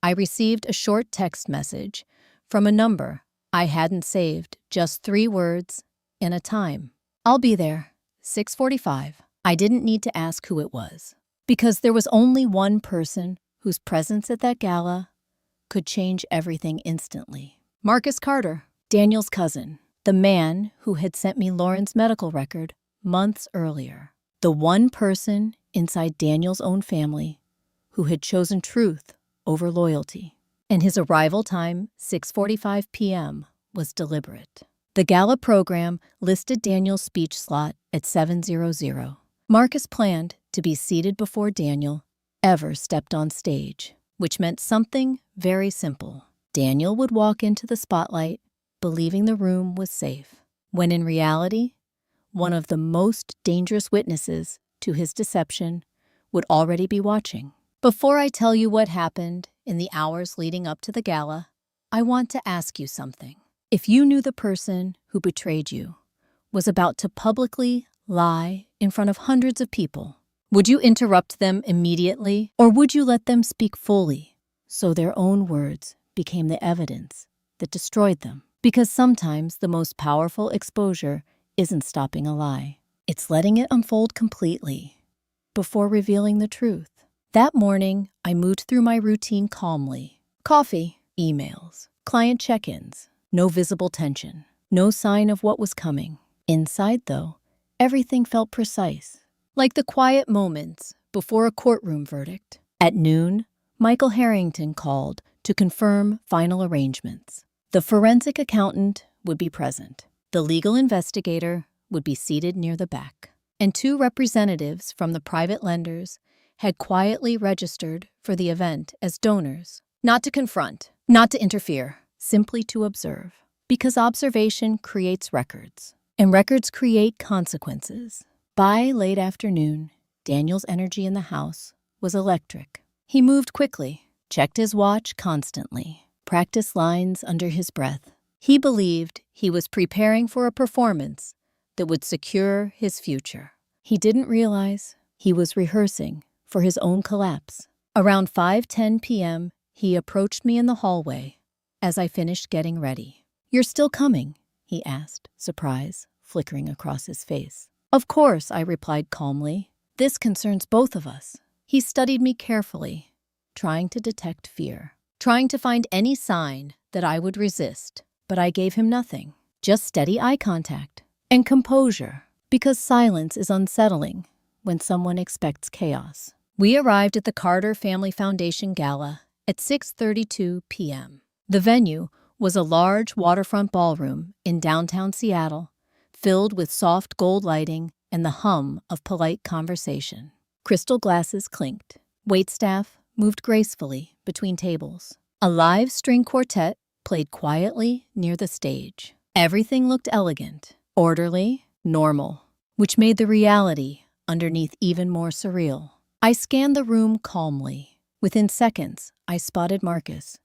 A: I received a short text message from a number I hadn't saved, just 3 words and a time. "I'll be there, 6:45. I didn't need to ask who it was, because there was only one person whose presence at that gala could change everything instantly. Marcus Carter, Daniel's cousin, the man who had sent me Lauren's medical record months earlier. The one person inside Daniel's own family who had chosen truth over loyalty. And his arrival time, 6:45 p.m., was deliberate. The gala program listed Daniel's speech slot at 7:00. Marcus planned to be seated before Daniel ever stepped on stage, which meant something very simple. Daniel would walk into the spotlight believing the room was safe, when in reality, one of the most dangerous witnesses to his deception would already be watching. Before I tell you what happened in the hours leading up to the gala, I want to ask you something. If you knew the person who betrayed you was about to publicly lie in front of hundreds of people, would you interrupt them immediately, or would you let them speak fully so their own words became the evidence that destroyed them? Because sometimes the most powerful exposure isn't stopping a lie. It's letting it unfold completely before revealing the truth. That morning, I moved through my routine calmly. Coffee, emails, client check-ins, no visible tension, no sign of what was coming. Inside, though, everything felt precise, like the quiet moments before a courtroom verdict. At noon, Michael Harrington called to confirm final arrangements. The forensic accountant would be present. The legal investigator would be seated near the back. And 2 representatives from the private lenders had quietly registered for the event as donors. Not to confront, not to interfere, simply to observe. Because observation creates records, and records create consequences. By late afternoon, Daniel's energy in the house was electric. He moved quickly, checked his watch constantly, practiced lines under his breath. He believed he was preparing for a performance that would secure his future. He didn't realize he was rehearsing for his own collapse. Around 5:10 p.m., he approached me in the hallway as I finished getting ready. "You're still coming?" he asked, surprise flickering across his face. "Of course," I replied calmly. "This concerns both of us." He studied me carefully, trying to detect fear, trying to find any sign that I would resist, but I gave him nothing, just steady eye contact and composure, because silence is unsettling when someone expects chaos. We arrived at the Carter Family Foundation Gala at 6:32 p.m. The venue was a large waterfront ballroom in downtown Seattle, filled with soft gold lighting and the hum of polite conversation. Crystal glasses clinked. Waitstaff moved gracefully between tables. A live string quartet played quietly near the stage. Everything looked elegant, orderly, normal, which made the reality underneath even more surreal. I scanned the room calmly. Within seconds, I spotted Marcus,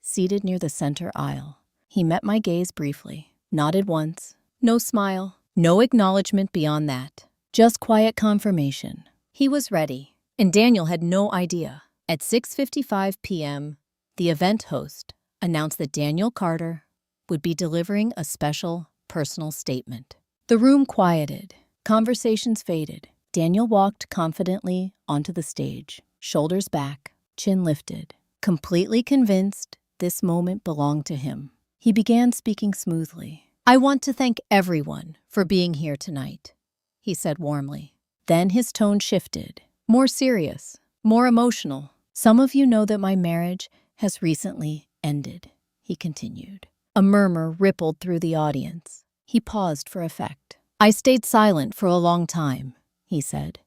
A: seated near the center aisle. He met my gaze briefly, nodded once. No smile, no acknowledgement beyond that. Just quiet confirmation. He was ready, and Daniel had no idea. At 6:55 p.m., the event host announced that Daniel Carter would be delivering a special personal statement. The room quieted. Conversations faded. Daniel walked confidently onto the stage, shoulders back, chin lifted, completely convinced this moment belonged to him. He began speaking smoothly. "I want to thank everyone for being here tonight," he said warmly. Then his tone shifted, more serious, more emotional. "Some of you know that my marriage has recently ended," he continued. A murmur rippled through the audience. He paused for effect. "I stayed silent for a long time," he said,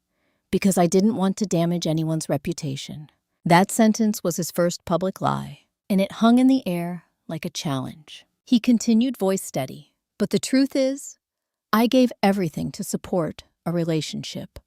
A: "because I didn't want to damage anyone's reputation." That sentence was his first public lie, and it hung in the air like a challenge. He continued, voice steady. "But the truth is, I gave everything to support a relationship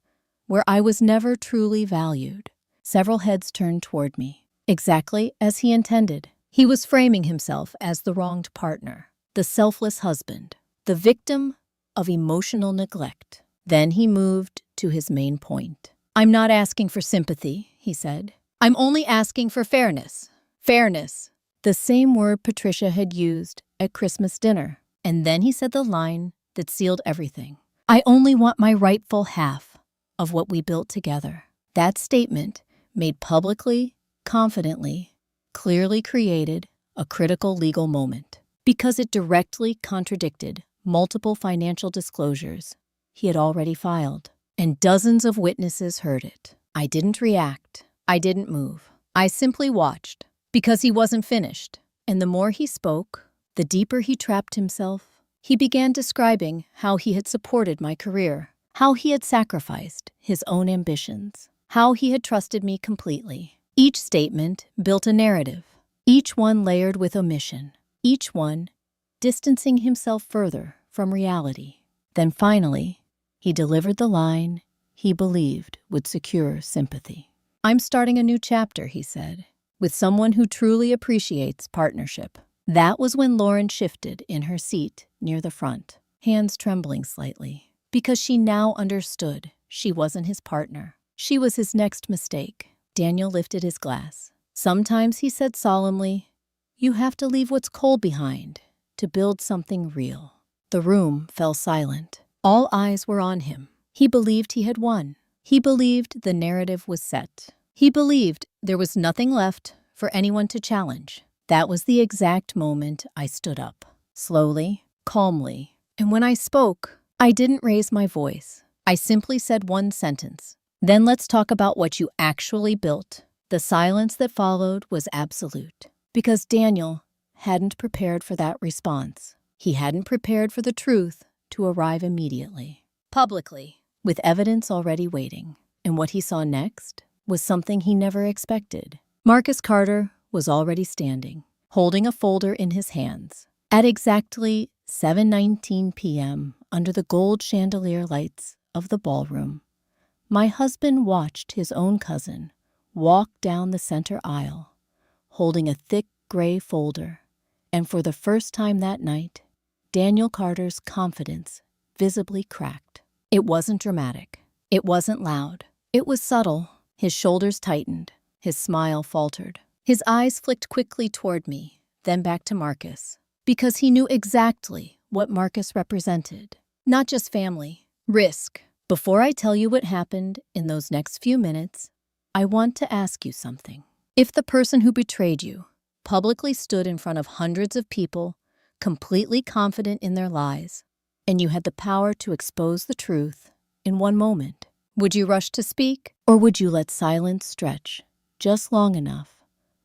A: where I was never truly valued. Several heads turned toward me, exactly as he intended. He was framing himself as the wronged partner, the selfless husband, the victim of emotional neglect. Then he moved to his main point. "I'm not asking for sympathy," he said. "I'm only asking for fairness." Fairness. The same word Patricia had used at Christmas dinner. And then he said the line that sealed everything. "I only want my rightful half of what we built together." That statement, made publicly, confidently, clearly created a critical legal moment because it directly contradicted multiple financial disclosures he had already filed, and dozens of witnesses heard it. I didn't react. I didn't move. I simply watched because he wasn't finished. And the more he spoke, the deeper he trapped himself. He began describing how he had supported my career, how he had sacrificed his own ambitions, how he had trusted me completely. Each statement built a narrative, each one layered with omission, each one distancing himself further from reality. Then finally, he delivered the line he believed would secure sympathy. "I'm starting a new chapter," he said, "with someone who truly appreciates partnership." That was when Lauren shifted in her seat near the front, hands trembling slightly, because she now understood she wasn't his partner. She was his next mistake. Daniel lifted his glass. "Sometimes," he said solemnly, "you have to leave what's cold behind to build something real." The room fell silent. All eyes were on him. He believed he had won. He believed the narrative was set. He believed there was nothing left for anyone to challenge. That was the exact moment I stood up, slowly, calmly. And when I spoke, I didn't raise my voice. I simply said one sentence. "Then let's talk about what you actually built." The silence that followed was absolute, because Daniel hadn't prepared for that response. He hadn't prepared for the truth to arrive immediately, publicly, with evidence already waiting. And what he saw next was something he never expected. Marcus Carter was already standing, holding a folder in his hands. At exactly 7:19 p.m., under the gold chandelier lights of the ballroom, my husband watched his own cousin walk down the center aisle, holding a thick gray folder. And for the first time that night, Daniel Carter's confidence visibly cracked. It wasn't dramatic. It wasn't loud. It was subtle. His shoulders tightened. His smile faltered. His eyes flicked quickly toward me, then back to Marcus, because he knew exactly what Marcus represented. Not just family, risk. Before I tell you what happened in those next few minutes, I want to ask you something. If the person who betrayed you publicly stood in front of hundreds of people, completely confident in their lies, and you had the power to expose the truth in one moment, would you rush to speak, or would you let silence stretch just long enough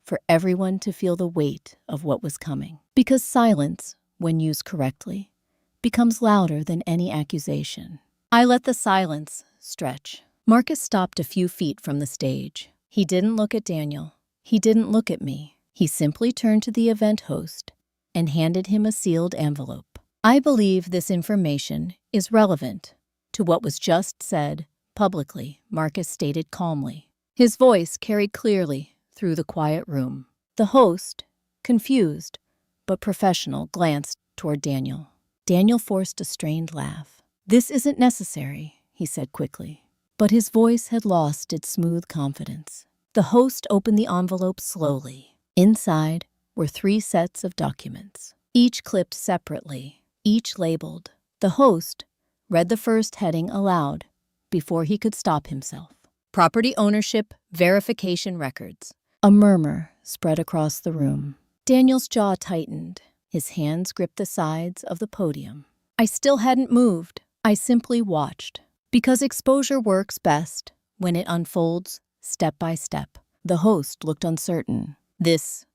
A: for everyone to feel the weight of what was coming? Because silence, when used correctly, becomes louder than any accusation. I let the silence stretch. Marcus stopped a few feet from the stage. He didn't look at Daniel. He didn't look at me. He simply turned to the event host and handed him a sealed envelope. "I believe this information is relevant to what was just said publicly," Marcus stated calmly. His voice carried clearly through the quiet room. The host, confused but professional, glanced toward Daniel. Daniel forced a strained laugh. "This isn't necessary," he said quickly. But his voice had lost its smooth confidence. The host opened the envelope slowly. Inside were 3 sets of documents, each clipped separately, each labeled. The host read the first heading aloud before he could stop himself. "Property ownership verification records." A murmur spread across the room. Daniel's jaw tightened. His hands gripped the sides of the podium. I still hadn't moved. I simply watched. Because exposure works best when it unfolds step by step. The host looked uncertain. "This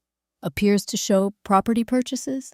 A: appears to show property purchases,"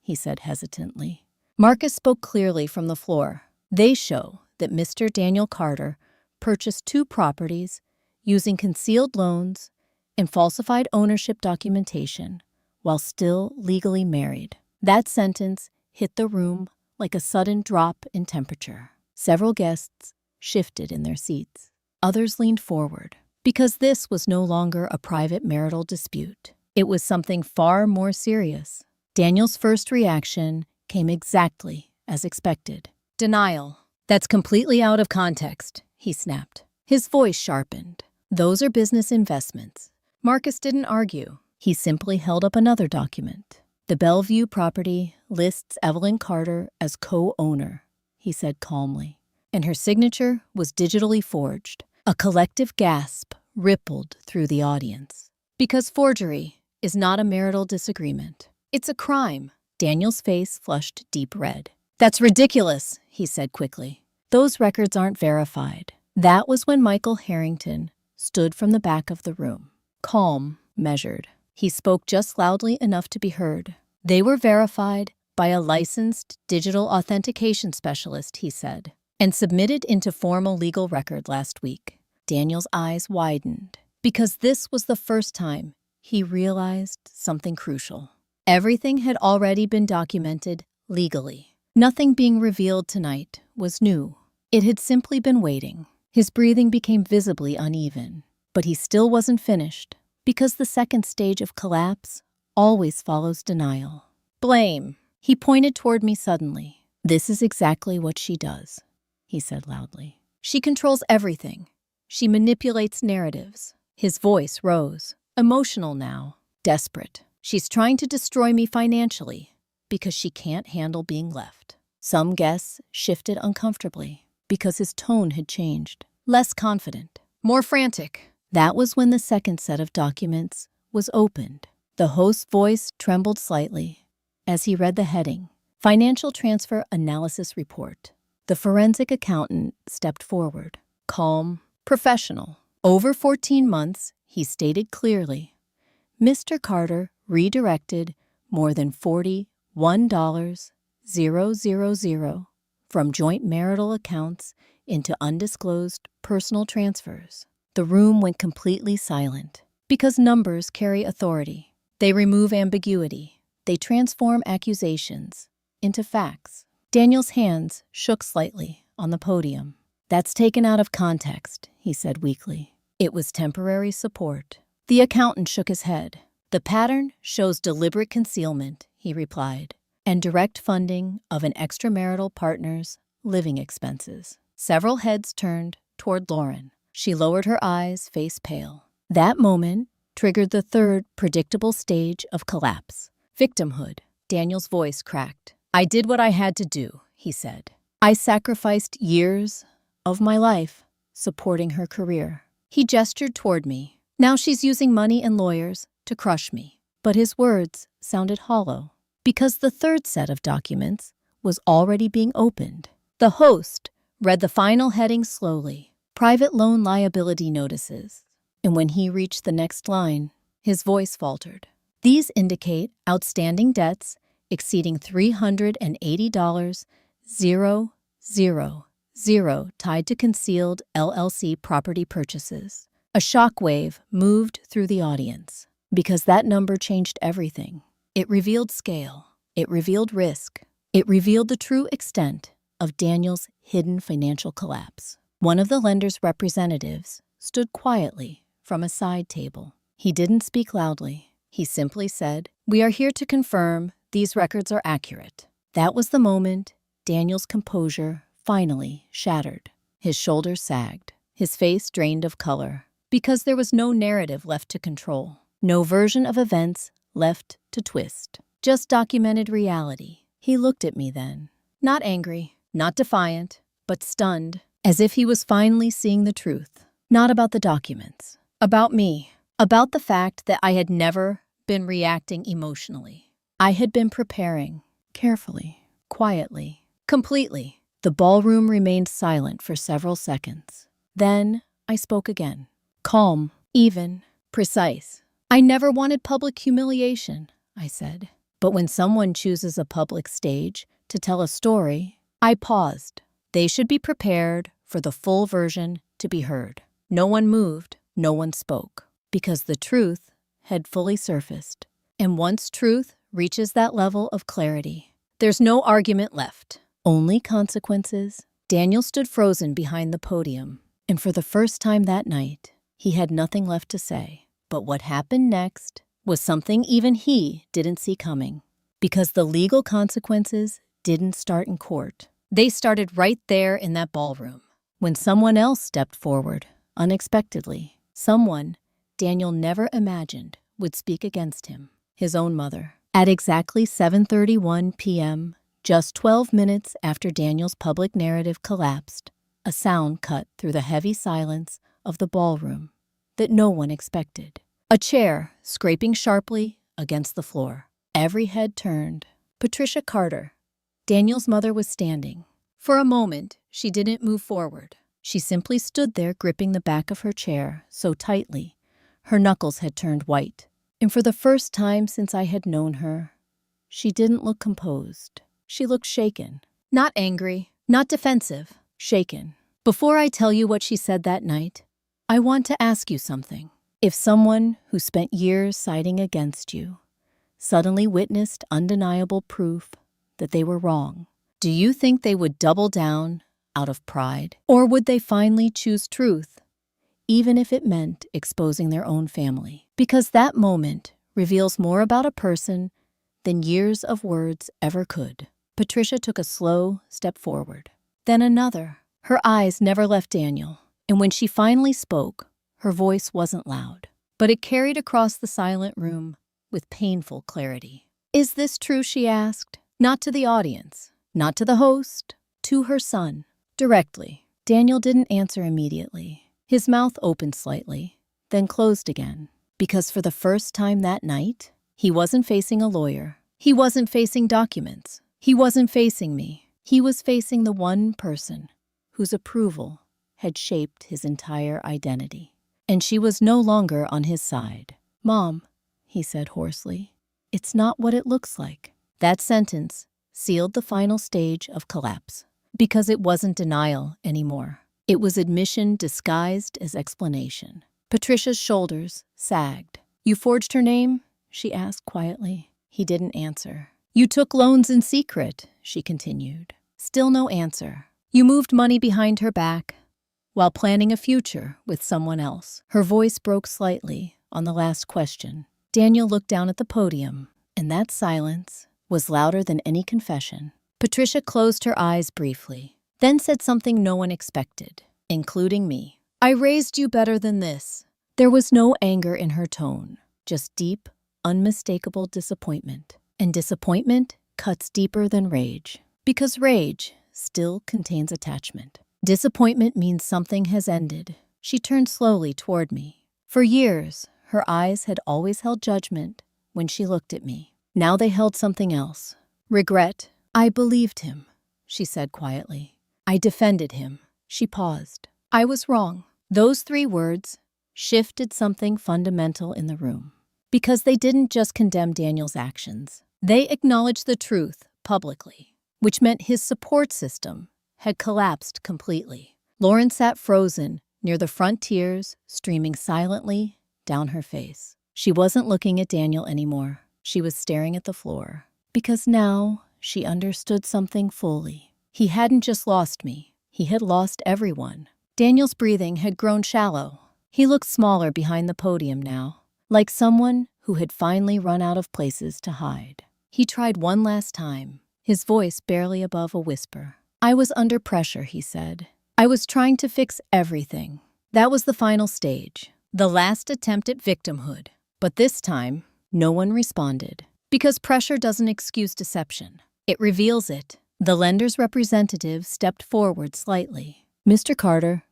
A: he said hesitantly. Marcus spoke clearly from the floor. "They show that Mr. Daniel Carter purchased 2 properties using concealed loans and falsified ownership documentation while still legally married." That sentence hit the room like a sudden drop in temperature. Several guests shifted in their seats. Others leaned forward, because this was no longer a private marital dispute. It was something far more serious. Daniel's first reaction came exactly as expected. Denial. "That's completely out of context," he snapped. His voice sharpened. "Those are business investments." Marcus didn't argue. He simply held up another document. "The Bellevue property lists Evelyn Carter as co-owner," he said calmly, and her signature was digitally forged. A collective gasp rippled through the audience. Because forgery is not a marital disagreement. It's a crime. Daniel's face flushed deep red. "That's ridiculous," he said quickly. "Those records aren't verified." That was when Michael Harrington stood from the back of the room. Calm, measured. He spoke just loudly enough to be heard. "They were verified by a licensed digital authentication specialist," he said, "and submitted into formal legal record last week." Daniel's eyes widened, because this was the first time he realized something crucial. Everything had already been documented legally. Nothing being revealed tonight was new. It had simply been waiting. His breathing became visibly uneven, but he still wasn't finished, because the second stage of collapse always follows denial. "Blame." He pointed toward me suddenly. "This is exactly what she does," he said loudly. "She controls everything. She manipulates narratives." His voice rose, emotional now, desperate. "She's trying to destroy me financially because she can't handle being left." Some guests shifted uncomfortably because his tone had changed. Less confident, more frantic. That was when the second set of documents was opened. The host's voice trembled slightly as he read the heading, "Financial Transfer Analysis Report." The forensic accountant stepped forward, calm, professional. Over 14 months, he stated clearly, Mr. Carter redirected more than $41,000 from joint marital accounts into undisclosed personal transfers. The room went completely silent, because numbers carry authority. They remove ambiguity. They transform accusations into facts. Daniel's hands shook slightly on the podium. "That's taken out of context," he said weakly. "It was temporary support." The accountant shook his head. "The pattern shows deliberate concealment," he replied, "and direct funding of an extramarital partner's living expenses." Several heads turned toward Lauren. She lowered her eyes, face pale. That moment triggered the third predictable stage of collapse. Victimhood. Daniel's voice cracked. "I did what I had to do," he said. "I sacrificed years of my life supporting her career." He gestured toward me. "Now she's using money and lawyers to crush me." But his words sounded hollow, because the third set of documents was already being opened. The host read the final heading slowly, "Private Loan Liability Notices." And when he reached the next line, his voice faltered. "These indicate outstanding debts exceeding $380,000 tied to concealed LLC property purchases." A shockwave moved through the audience, because that number changed everything. It revealed scale. It revealed risk. It revealed the true extent of Daniel's hidden financial collapse. One of the lender's representatives stood quietly from a side table. He didn't speak loudly. He simply said, "We are here to confirm these records are accurate." That was the moment Daniel's composure finally shattered. His shoulders sagged. His face drained of color, because there was no narrative left to control, no version of events left to twist, just documented reality. He looked at me then, not angry, not defiant, but stunned, as if he was finally seeing the truth. Not about the documents, about me, about the fact that I had never been reacting emotionally. I had been preparing, carefully, quietly, completely. The ballroom remained silent for several seconds. Then I spoke again. Calm, even, precise. "I never wanted public humiliation," I said. "But when someone chooses a public stage to tell a story," I paused. "They should be prepared for the full version to be heard." No one moved, no one spoke, because the truth had fully surfaced. And once truth reaches that level of clarity, there's no argument left. Only consequences. Daniel stood frozen behind the podium, and for the first time that night, he had nothing left to say. But what happened next was something even he didn't see coming. Because the legal consequences didn't start in court. They started right there in that ballroom, when someone else stepped forward, unexpectedly. Someone Daniel never imagined would speak against him, his own mother. At exactly 7:31 p.m., just 12 minutes after Daniel's public narrative collapsed, a sound cut through the heavy silence of the ballroom that no one expected. A chair scraping sharply against the floor. Every head turned. Patricia Carter, Daniel's mother, was standing. For a moment, she didn't move forward. She simply stood there gripping the back of her chair so tightly, her knuckles had turned white. And for the first time since I had known her, she didn't look composed. She looked shaken. Not angry, not defensive, shaken. Before I tell you what she said that night, I want to ask you something. If someone who spent years siding against you suddenly witnessed undeniable proof that they were wrong, do you think they would double down out of pride? Or would they finally choose truth, even if it meant exposing their own family? Because that moment reveals more about a person than years of words ever could. Patricia took a slow step forward, then another. Her eyes never left Daniel, and when she finally spoke, her voice wasn't loud, but it carried across the silent room with painful clarity. "Is this true?" she asked. Not to the audience, not to the host, to her son, directly. Daniel didn't answer immediately. His mouth opened slightly, then closed again, because for the first time that night, he wasn't facing a lawyer. He wasn't facing documents. He wasn't facing me. He was facing the one person whose approval had shaped his entire identity. And she was no longer on his side. "Mom," he said hoarsely, "it's not what it looks like." That sentence sealed the final stage of collapse, because it wasn't denial anymore. It was admission disguised as explanation. Patricia's shoulders sagged. "You forged her name?" she asked quietly. He didn't answer. "You took loans in secret," she continued. Still no answer. "You moved money behind her back while planning a future with someone else." Her voice broke slightly on the last question. Daniel looked down at the podium, and that silence was louder than any confession. Patricia closed her eyes briefly, then said something no one expected, including me. "I raised you better than this." There was no anger in her tone, just deep, unmistakable disappointment. And disappointment cuts deeper than rage, because rage still contains attachment. Disappointment means something has ended. She turned slowly toward me. For years, her eyes had always held judgment when she looked at me. Now they held something else. Regret. "I believed him," she said quietly. "I defended him." She paused. "I was wrong." Those 3 words shifted something fundamental in the room. Because they didn't just condemn Daniel's actions. They acknowledged the truth publicly, which meant his support system had collapsed completely. Lauren sat frozen near the front, tears streaming silently down her face. She wasn't looking at Daniel anymore. She was staring at the floor. Because now she understood something fully. He hadn't just lost me. He had lost everyone. Daniel's breathing had grown shallow. He looked smaller behind the podium now, like someone who had finally run out of places to hide. He tried one last time, his voice barely above a whisper. "I was under pressure," he said. "I was trying to fix everything." That was the final stage, the last attempt at victimhood. But this time, no one responded. Because pressure doesn't excuse deception. It reveals it. The lender's representative stepped forward slightly. "Mr. Carter,"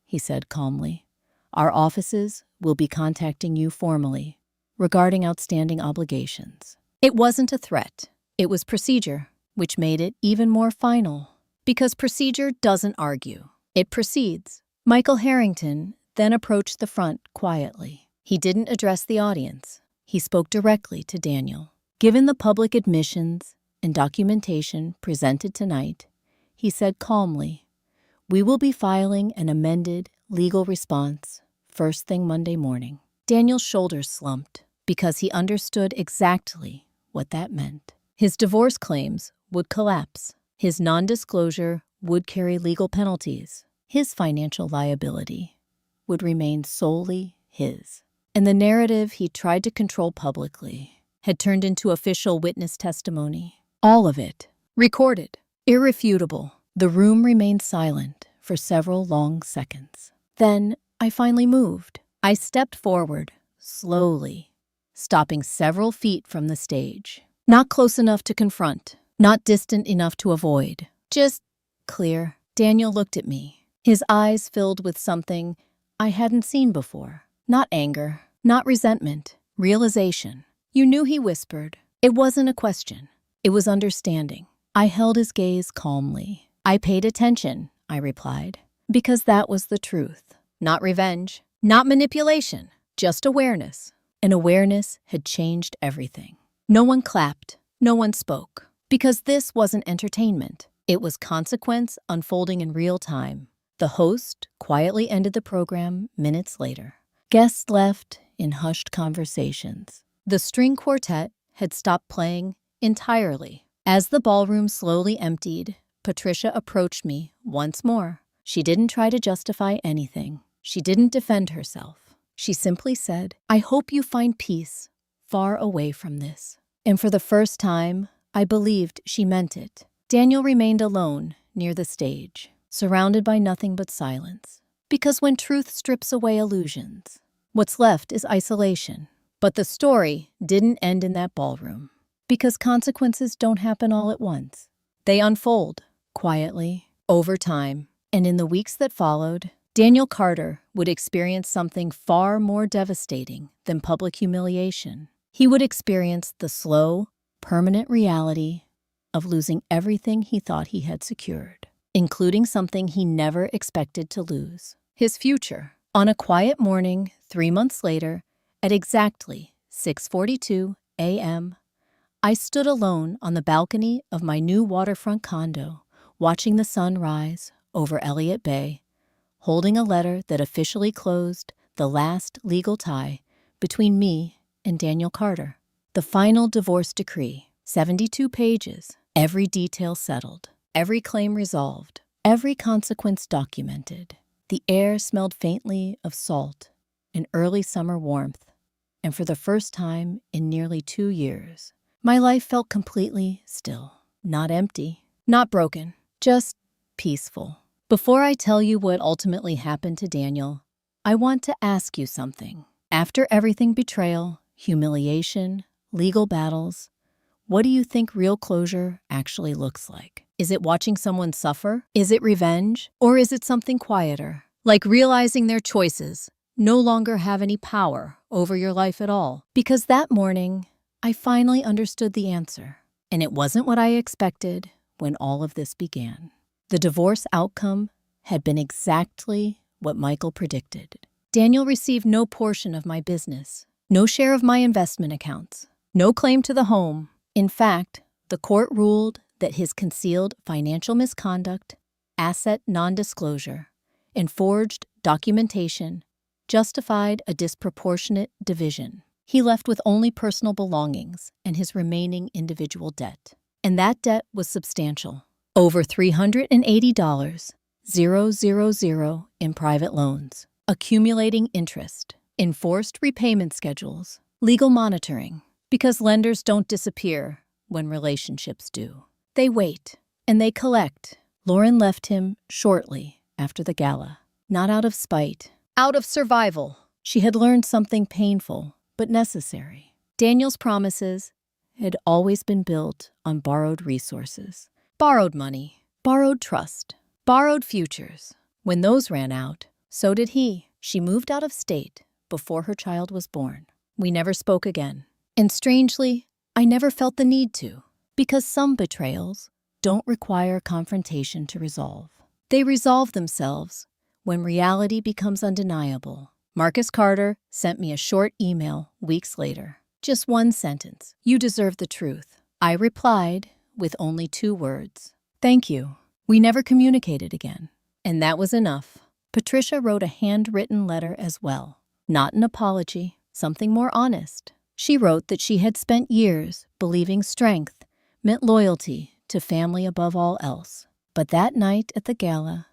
A: he said calmly, "our offices will be contacting you formally regarding outstanding obligations." It wasn't a threat. It was procedure, which made it even more final. Because procedure doesn't argue. It proceeds. Michael Harrington then approached the front quietly. He didn't address the audience. He spoke directly to Daniel. Given the public admissions and documentation presented tonight, he said calmly, "We will be filing an amended legal response first thing Monday morning." Daniel's shoulders slumped because he understood exactly what that meant. His divorce claims would collapse. His non-disclosure would carry legal penalties. His financial liability would remain solely his. And the narrative he tried to control publicly had turned into official witness testimony. All of it recorded, irrefutable. The room remained silent for several long seconds. Then I finally moved. I stepped forward, slowly, stopping several feet from the stage. Not close enough to confront, not distant enough to avoid. Just clear. Daniel looked at me, his eyes filled with something I hadn't seen before. Not anger, not resentment, realization. You knew, he whispered. It wasn't a question. It was understanding. I held his gaze calmly. I paid attention, I replied, because that was the truth. Not revenge, not manipulation, just awareness. And awareness had changed everything. No one clapped, no one spoke, because this wasn't entertainment. It was consequence unfolding in real time. The host quietly ended the program minutes later. Guests left in hushed conversations. The string quartet had stopped playing entirely. As the ballroom slowly emptied, Patricia approached me once more. She didn't try to justify anything. She didn't defend herself. She simply said, "I hope you find peace far away from this." And for the first time, I believed she meant it. Daniel remained alone near the stage, surrounded by nothing but silence. Because when truth strips away illusions, what's left is isolation. But the story didn't end in that ballroom. Because consequences don't happen all at once. They unfold, quietly, over time. And in the weeks that followed, Daniel Carter would experience something far more devastating than public humiliation. He would experience the slow, permanent reality of losing everything he thought he had secured, including something he never expected to lose: his future. On a quiet morning, 3 months later, at exactly 6:42 a.m., I stood alone on the balcony of my new waterfront condo, watching the sun rise over Elliott Bay, holding a letter that officially closed the last legal tie between me and Daniel Carter. The final divorce decree, 72 pages, every detail settled, every claim resolved, every consequence documented. The air smelled faintly of salt and early summer warmth, and for the first time in nearly 2 years, my life felt completely still. Not empty, not broken, just peaceful. Before I tell you what ultimately happened to Daniel, I want to ask you something. After everything, betrayal, humiliation, legal battles, what do you think real closure actually looks like? Is it watching someone suffer? Is it revenge? Or is it something quieter, like realizing their choices no longer have any power over your life at all? Because that morning, I finally understood the answer. And it wasn't what I expected when all of this began. The divorce outcome had been exactly what Michael predicted. Daniel received no portion of my business, no share of my investment accounts, no claim to the home. In fact, the court ruled that his concealed financial misconduct, asset non-disclosure, and forged documentation justified a disproportionate division. He left with only personal belongings and his remaining individual debt. And that debt was substantial. Over $380,000 in private loans, accumulating interest, enforced repayment schedules, legal monitoring, because lenders don't disappear when relationships do. They wait, and they collect. Lauren left him shortly after the gala, not out of spite, out of survival. She had learned something painful but necessary. Daniel's promises had always been built on borrowed resources. Borrowed money, borrowed trust, borrowed futures. When those ran out, so did he. She moved out of state before her child was born. We never spoke again. And strangely, I never felt the need to, because some betrayals don't require confrontation to resolve. They resolve themselves when reality becomes undeniable. Marcus Carter sent me a short email weeks later. Just one sentence: "You deserve the truth." I replied with only 2 words: "Thank you." We never communicated again. And that was enough. Patricia wrote a handwritten letter as well. Not an apology, something more honest. She wrote that she had spent years believing strength meant loyalty to family above all else. But that night at the gala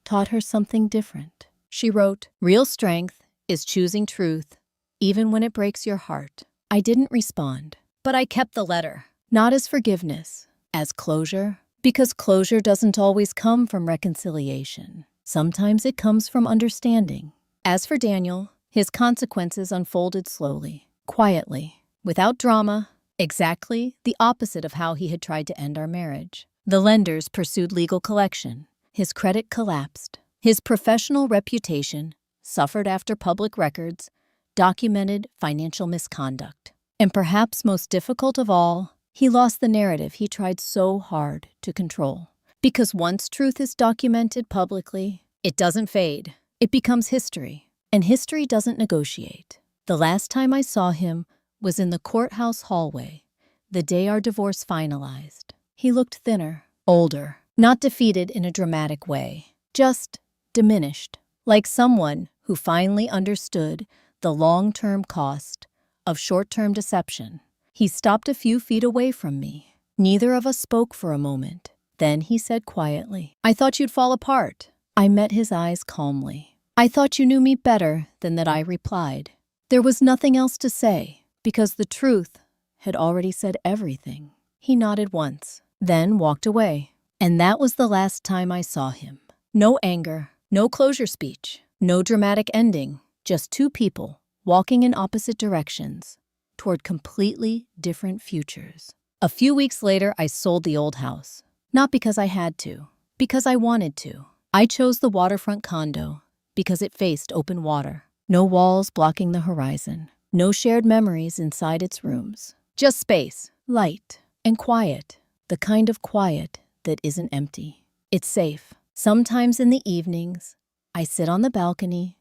A: taught her something different. She wrote, "Real strength is choosing truth, even when it breaks your heart." I didn't respond, but I kept the letter. Not as forgiveness, as closure, because closure doesn't always come from reconciliation. Sometimes it comes from understanding. As for Daniel, his consequences unfolded slowly, quietly, without drama, exactly the opposite of how he had tried to end our marriage. The lenders pursued legal collection. His credit collapsed. His professional reputation suffered after public records documented financial misconduct. And perhaps most difficult of all, he lost the narrative he tried so hard to control. Because once truth is documented publicly, it doesn't fade. It becomes history. And history doesn't negotiate. The last time I saw him was in the courthouse hallway, the day our divorce finalized. He looked thinner, older, not defeated in a dramatic way, just diminished, like someone who finally understood the long-term cost of short-term deception. He stopped a few feet away from me. Neither of us spoke for a moment. Then he said quietly, "I thought you'd fall apart." I met his eyes calmly. "I thought you knew me better than that," I replied. There was nothing else to say, because the truth had already said everything. He nodded once, then walked away. And that was the last time I saw him. No anger, no closure speech, no dramatic ending, just two people walking in opposite directions toward completely different futures. A few weeks later, I sold the old house. Not because I had to, because I wanted to. I chose the waterfront condo because it faced open water. No walls blocking the horizon. No shared memories inside its rooms. Just space, light, and quiet. The kind of quiet that isn't empty. It's safe. Sometimes in the evenings, I sit on the balcony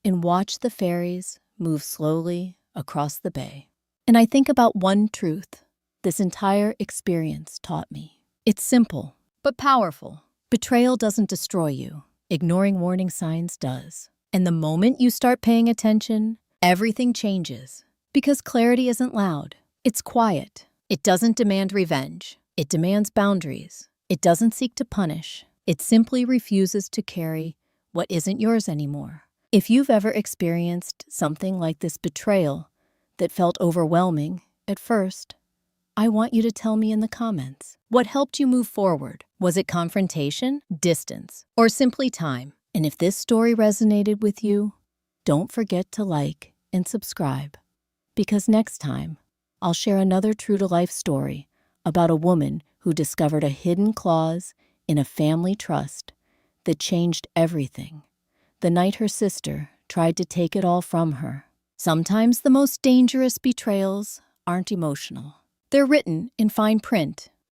A: and watch the ferries move slowly across the bay. And I think about one truth this entire experience taught me. It's simple, but powerful. Betrayal doesn't destroy you. Ignoring warning signs does. And the moment you start paying attention, everything changes. Because clarity isn't loud. It's quiet. It doesn't demand revenge. It demands boundaries. It doesn't seek to punish. It simply refuses to carry what isn't yours anymore. If you've ever experienced something like this betrayal that felt overwhelming at first, I want you to tell me in the comments. What helped you move forward? Was it confrontation, distance, or simply time? And if this story resonated with you, don't forget to like and subscribe. Because next time, I'll share another true-to-life story about a woman who discovered a hidden clause in a family trust that changed everything the night her sister tried to take it all from her. Sometimes the most dangerous betrayals aren't emotional. They're written in fine print